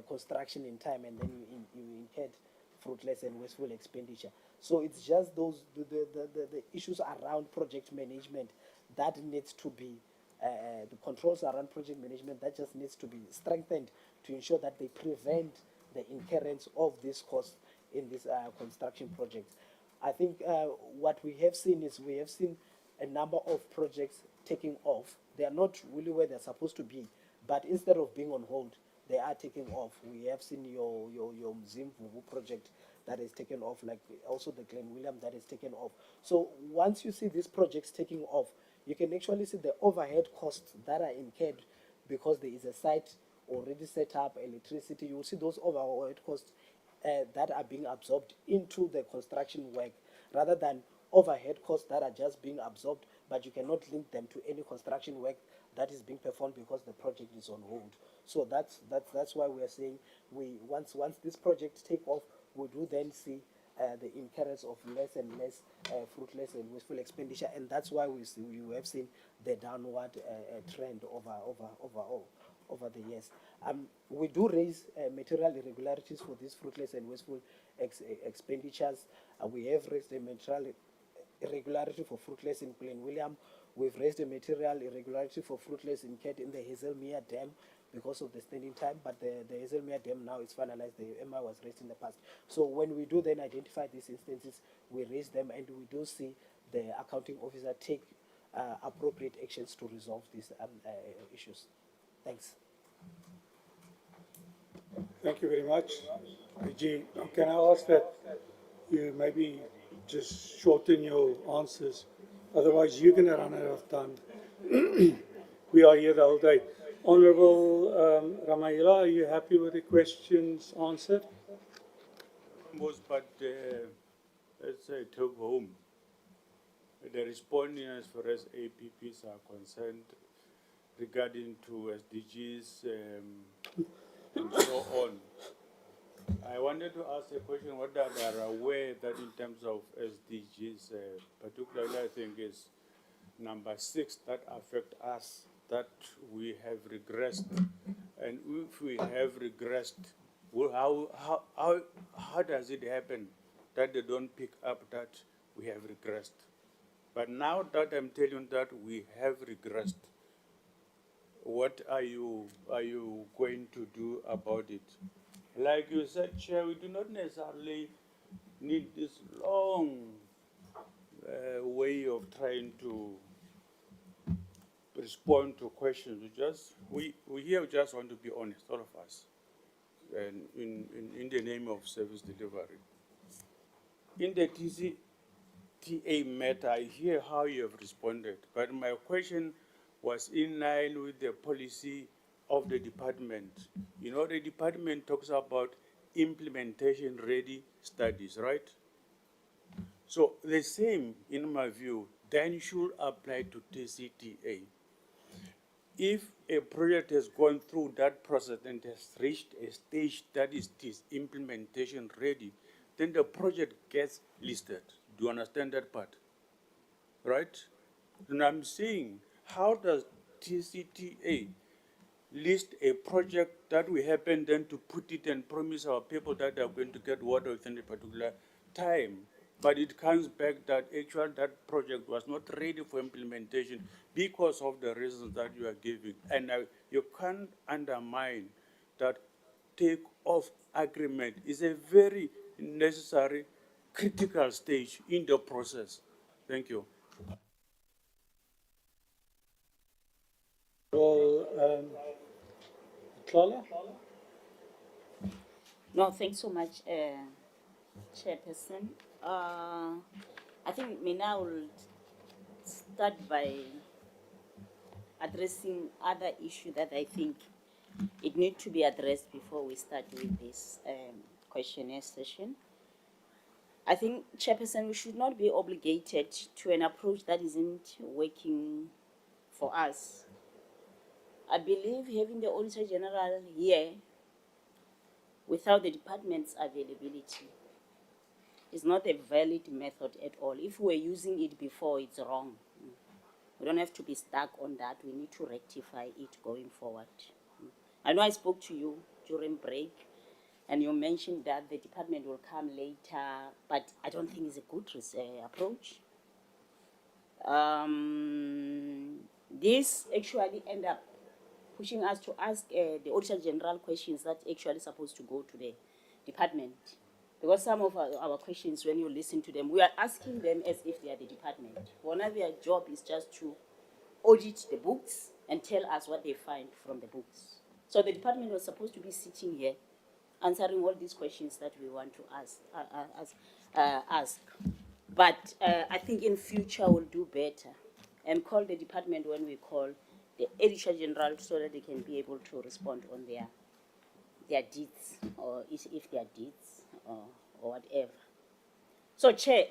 F: construction in time, and then you incurred fruitless and wasteful expenditure. So it's just those the issues around project management that needs to be the controls around project management that just needs to be strengthened to ensure that they prevent the incurrence of this cost in this construction project. I think what we have seen is we have seen a number of projects taking off. They are not really where they're supposed to be, but instead of being on hold, they are taking off. We have seen your Mzimvubu project that is taken off, like also the Glen William that is taken off. So once you see these projects taking off, you can actually see the overhead costs that are incurred because there is a site already set up, electricity. You will see those overhead costs that are being absorbed into the construction work rather than overhead costs that are just being absorbed, but you cannot link them to any construction work that is being performed because the project is on hold. So that's why we are saying once this project take off, we do then see the incurrence of less and less fruitless and wasteful expenditure, and that's why we have seen the downward trend over the years. We do raise material irregularities for these fruitless and wasteful expenditures. We have raised a material irregularity for fruitless in Glen William. We've raised a material irregularity for fruitless in the Hazelmere Dam because of the standing time, but the Hazelmere Dam now is finalized. The MI was raised in the past. So when we do then identify these instances, we raise them and we do see the accounting officer take appropriate actions to resolve these issues. Thanks.
B: Thank you very much. G, can I ask that you maybe just shorten your answers? Otherwise, you're going to run out of time. We are here the whole day. Honorable Ramayela, are you happy with the questions answered?
C: Most, but let's say took home. The responding as far as APPs are concerned regarding to SDGs and so on. I wanted to ask a question, what are they aware that in terms of SDGs, particularly I think is number 6 that affect us, that we have regressed. And if we have regressed, well, how does it happen that they don't pick up that we have regressed? But now that I'm telling you that we have regressed, what are you going to do about it? Like you said, Chair, we do not necessarily need this long way of trying to respond to questions. We here just want to be honest, all of us, and in the name of service delivery. In the TCTA matter, I hear how you have responded, but my question was in line with the policy of the department. You know, the department talks about implementation ready studies, right? So the same, in my view, then should apply to TCTA. If a project has gone through that process and has reached a stage that is implementation ready, then the project gets listed. Do you understand that part? Right? And I'm saying, how does TCTA list a project that we happen then to put it and promise our people that they are going to get water within a particular time, but it comes back that actually that project was not ready for implementation because of the reasons that you are giving. And you can't undermine that take-off agreement is a very necessary, critical stage in the process. Thank you.
B: Well, Clara?
A: No, thanks so much, Chairperson. I think Mina will start by addressing other issue that I think it needs to be addressed before we start with this questionnaire session. I think, Chairperson, we should not be obligated to an approach that isn't working for us. I believe having the Auditor-General here without the department's availability is not a valid method at all. If we're using it before, it's wrong. We don't have to be stuck on that. We need to rectify it going forward. I know I spoke to you during break, and you mentioned that the department will come later, but I don't think it's a good approach. This actually end up pushing us to ask the Auditor General questions that actually supposed to go to the department. Because some of our questions, when you listen to them, we are asking them as if they are the department. One of their job is just to audit the books and tell us what they find from the books. So the department was supposed to be sitting here answering all these questions that we want to ask. But I think in future we'll do better and call the department when we call the Auditor General so that they can be able to respond on their deeds, or if they are deeds or whatever. So, Chair,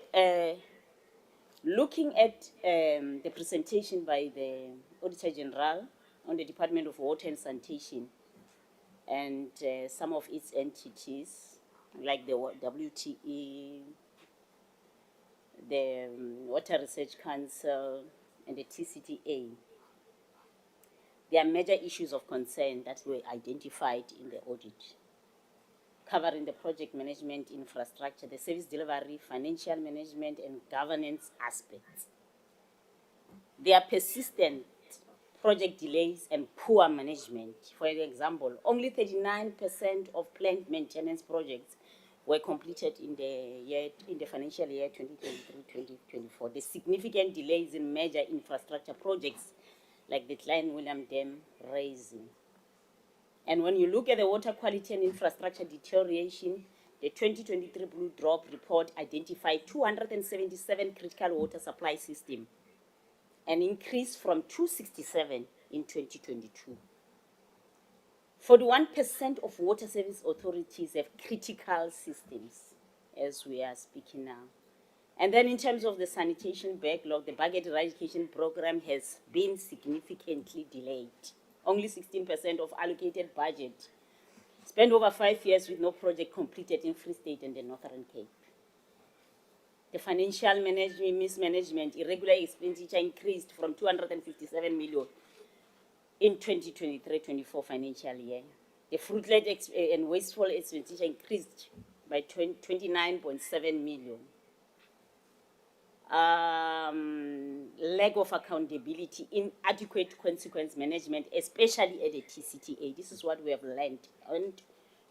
A: looking at the presentation by the Auditor General on the Department of Water and Sanitation and some of its entities, like the WTE, the Water Research Council, and the TCTA, there are major issues of concern that were identified in the audit, covering the project management infrastructure, the service delivery, financial management, and governance aspects. There are persistent project delays and poor management. For example, only 39% of planned maintenance projects were completed in the financial year 2023-2024. The significant delays in major infrastructure projects like the Klein William Dam raising. And when you look at the water quality and infrastructure deterioration, the 2023 Blue Drop report identified 277 critical water supply systems, an increase from 267 in 2022. 41% of water service authorities have critical systems, as we are speaking now. And then in terms of the sanitation backlog, the budget eradication program has been significantly delayed. Only 16% of allocated budget spent over 5 years with no project completed in Free State and the Northern Cape. The financial mismanagement, irregular expenditure increased from 257 million in 2023-24 financial year. The fruitless and wasteful expenditure increased by 29.7 million. Lack of accountability, inadequate consequence management, especially at the TCTA. This is what we have learned and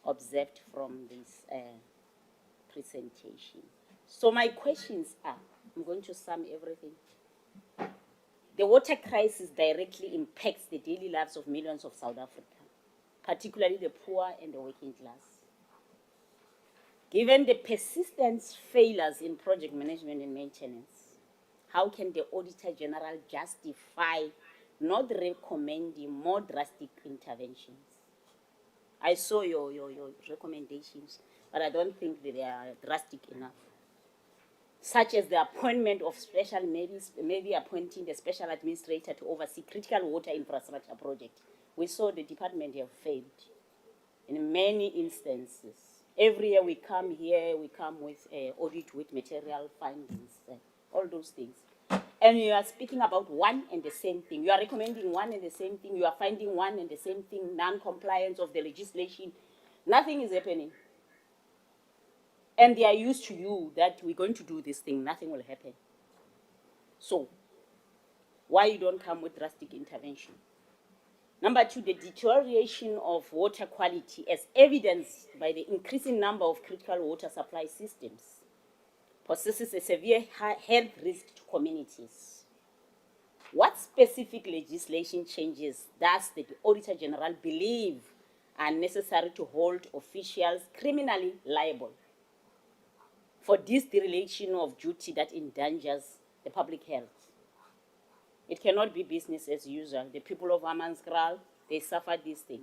A: observed from this presentation. So my questions are, I'm going to sum everything. The water crisis directly impacts the daily lives of millions of South Africa, particularly the poor and the working class. Given the persistent failures in project management and maintenance, how can the Auditor General justify not recommending more drastic interventions? I saw your recommendations, but I don't think that they are drastic enough. Such as the appointment of maybe appointing the special administrator to oversee critical water infrastructure project. We saw the department have failed in many instances. Every year we come here, we come with audit with material findings, all those things. And you are speaking about one and the same thing. You are recommending one and the same thing. You are finding one and the same thing, non-compliance of the legislation. Nothing is happening. And they are used to you that we're going to do this thing, nothing will happen. So, why you don't come with drastic intervention? Number two, the deterioration of water quality as evidenced by the increasing number of critical water supply systems possesses a severe health risk to communities. What specific legislation changes does the Auditor General believe are necessary to hold officials criminally liable for this dereliction of duty that endangers the public health? It cannot be business as usual. The people of Hammanskraal, they suffer this thing.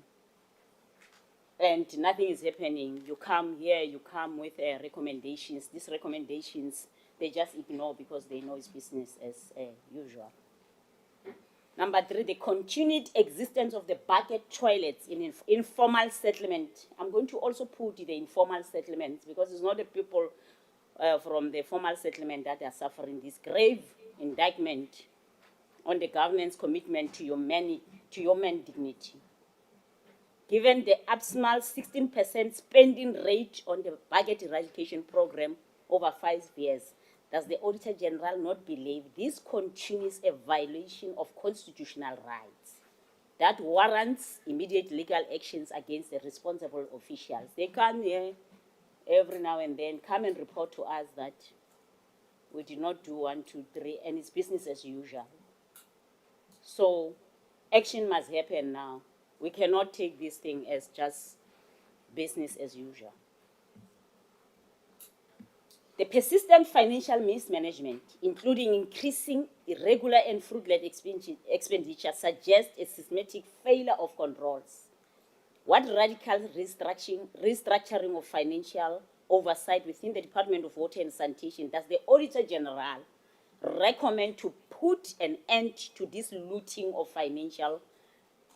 A: And nothing is happening. You come here, you come with recommendations. These recommendations, they just ignore because they know it's business as usual. Number three, the continued existence of the bucket toilets in informal settlement. I'm going to also put the informal settlements because it's not the people from the formal settlement that are suffering this grave indictment on the government's commitment to human dignity. Given the abysmal 16% spending rate on the budget eradication program over 5 years, does the Auditor General not believe this continues a violation of constitutional rights? that warrants immediate legal actions against the responsible officials. They come here every now and then, come and report to us that we did not do 1, 2, 3, and it's business as usual. So action must happen now. We cannot take this thing as just business as usual. The persistent financial mismanagement, including increasing irregular and fraudulent expenditure, suggests a systematic failure of controls. What radical restructuring of financial oversight within the Department of Water and Sanitation does the Auditor-General recommend to put an end to this looting of financial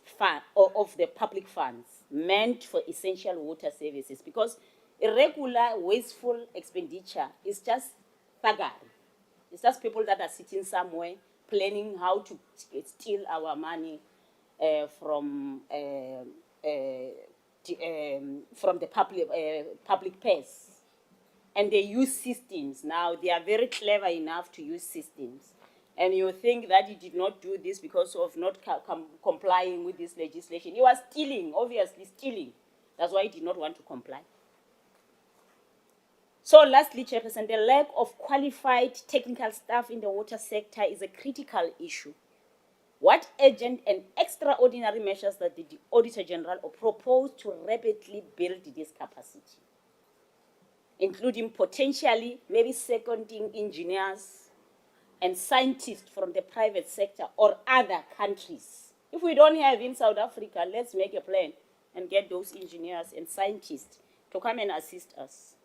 A: fund or of the public funds meant for essential water services? Because irregular, wasteful expenditure is just thuggery. It's just people that are sitting somewhere planning how to steal our money from the public purse. And they use systems. Now, they are very clever enough to use systems. And you think that he did not do this because of not complying with this legislation. He was stealing, obviously stealing. That's why he did not want to comply. So lastly, Chairperson, the lack of qualified technical staff in the water sector is a critical issue. What urgent and extraordinary measures that the Auditor General proposed to rapidly build this capacity, including potentially maybe seconding engineers and scientists from the private sector or other countries. If we don't have in South Africa, let's make a plan and get those engineers and scientists to come and assist us.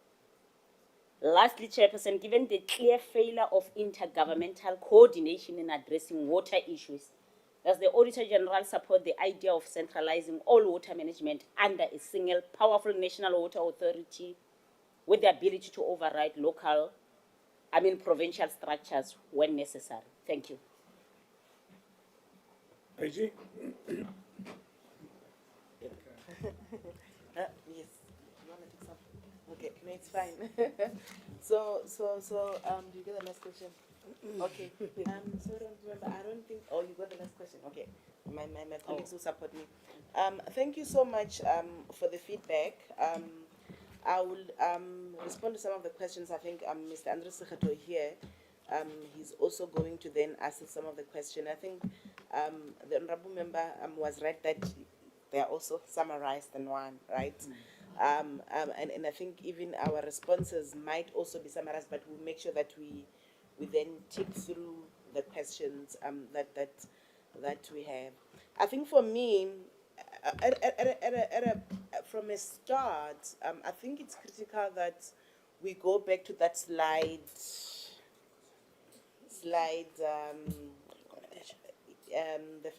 A: Lastly, Chairperson, given the clear failure of intergovernmental coordination in addressing water issues, does the Auditor General support the idea of centralizing all water management under a single powerful national water authority with the ability to override provincial structures when necessary? Thank you.
B: AG?
E: Yes. You want to take some? Okay, no, it's fine. Do you get the last question? Okay. So don't remember. I don't think. Oh, you got the last question. Okay. My colleagues will support me. Thank you so much for the feedback. I will respond to some of the questions. I think Mr. Andres Segato here. He's also going to then answer some of the questions. I think the honorable member was right that they are also summarized in one, right? And I think even our responses might also be summarized, but we'll make sure that we then tick through the questions that we have. I think for me, from a start, I think it's critical that we go back to that slide.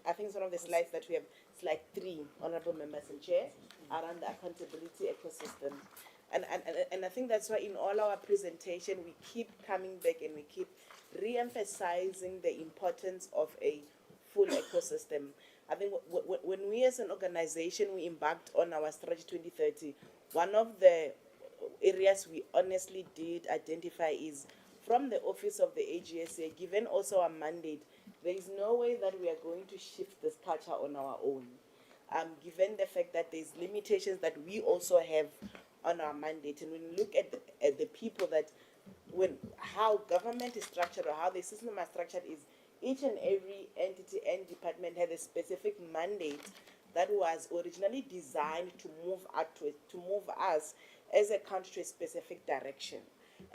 E: I think it's one of the slides that we have, slide 3, honorable members and chair, around the accountability ecosystem. And I think that's why in all our presentation, we keep coming back and we keep re-emphasizing the importance of a full ecosystem. I think when we as an organization, we embarked on our strategy 2030, one of the areas we honestly did identify is from the office of the AGSA, given also our mandate, there is no way that we are going to shift this culture on our own. Given the fact that there's limitations that we also have on our mandate, and when you look at the people that, how government is structured or how the system is structured is each and every entity and department had a specific mandate that was originally designed to move us as a country to a specific direction.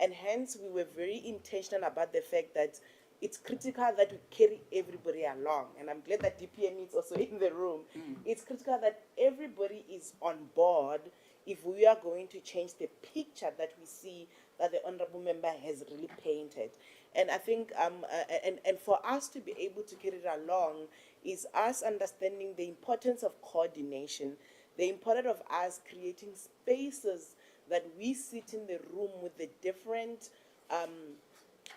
E: And hence we were very intentional about the fact that it's critical that we carry everybody along. And I'm glad that DPM is also in the room. It's critical that everybody is on board if we are going to change the picture that we see that the honorable member has really painted. And I think, and for us to be able to carry it along is us understanding the importance of coordination, the importance of us creating spaces that we sit in the room with the different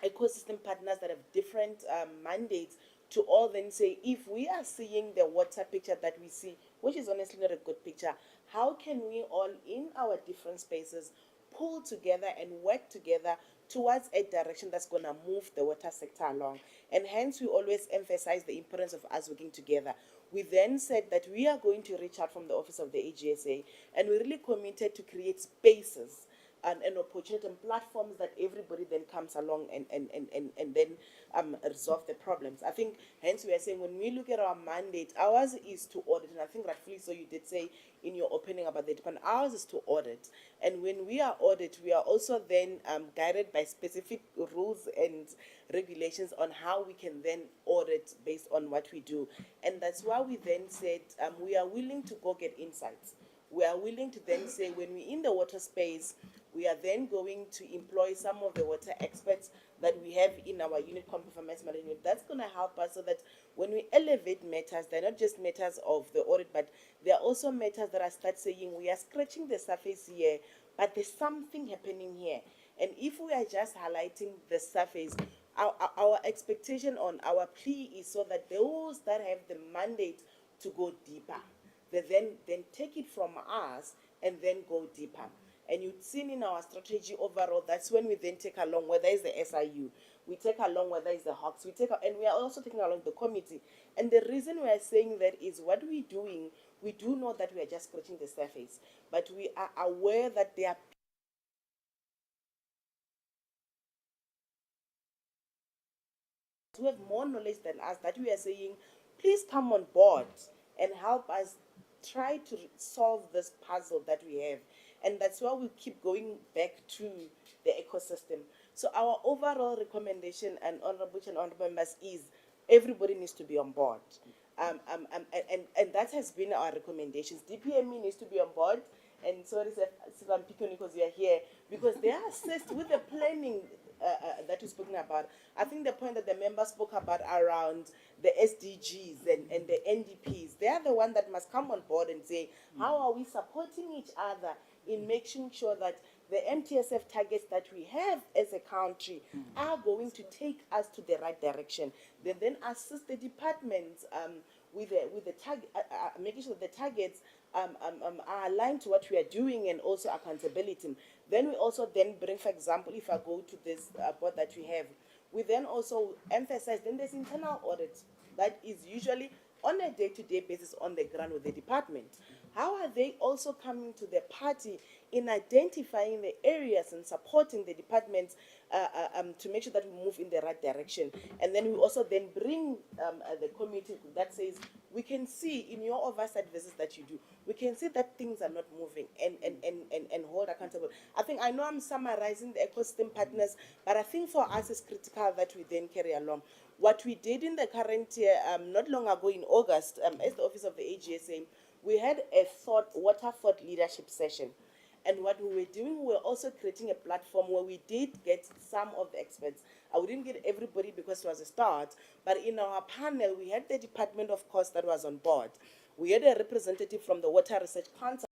E: ecosystem partners that have different mandates to all then say, if we are seeing the water picture that we see, which is honestly not a good picture, how can we all in our different spaces pull together and work together towards a direction that's going to move the water sector along. And hence, we always emphasize the importance of us working together. We then said that we are going to reach out from the office of the AGSA, and we really committed to create spaces and an opportunity and platforms that everybody then comes along and then resolve the problems. I think, hence, we are saying when we look at our mandate, ours is to audit, and I think rightfully so you did say in your opening about the department, ours is to audit. And when we are audit, we are also then guided by specific rules and regulations on how we can then audit based on what we do. And that's why we then said we are willing to go get insights. We are willing to then say when we're in the water space, we are then going to employ some of the water experts that we have in our unit performance management. That's going to help us so that when we elevate matters, they're not just matters of the audit, but they're also matters that I start saying we are scratching the surface here, but there's something happening here. And if we are just highlighting the surface, our expectation on our plea is so that those that have the mandate to go deeper, they then take it from us and then go deeper. And you've seen in our strategy overall, that's when we then take along whether it's the SIU, we take along whether it's the Hawks, and we are also taking along the committee. And the reason we are saying that is what we're doing, we do know that we are just scratching the surface, but we are aware that there are who have more knowledge than us that we are saying, please come on board and help us try to solve this puzzle that we have. And that's why we keep going back to the ecosystem. So our overall recommendation, and honorable members, is everybody needs to be on board. And that has been our recommendations. DPME needs to be on board. And sorry, if I'm picking because you are here, because they are assessed with the planning that we've spoken about. I think the point that the members spoke about around the SDGs and the NDPs, they are the ones that must come on board and say, how are we supporting each other in making sure that the MTSF targets that we have as a country are going to take us to the right direction. They then assist the departments with the target, making sure the targets are aligned to what we are doing and also accountability. Then we also then bring, for example, if I go to this board that we have, we then also emphasize, then there's internal audit that is usually on a day-to-day basis on the ground with the department. How are they also coming to the party in identifying the areas and supporting the departments to make sure that we move in the right direction? And then we also then bring the committee that says, we can see in your oversight visits that you do, we can see that things are not moving and hold accountable. I know I'm summarizing the ecosystem partners, but I think for us it's critical that we then carry along. What we did in the current year, not long ago in August, as the office of the AGSA, we had a water thought leadership session. And what we were doing, we were also creating a platform where we did get some of the experts. I wouldn't get everybody because it was a start, but in our panel, we had the Department of Course that was on board. We had a representative from the Water Research Council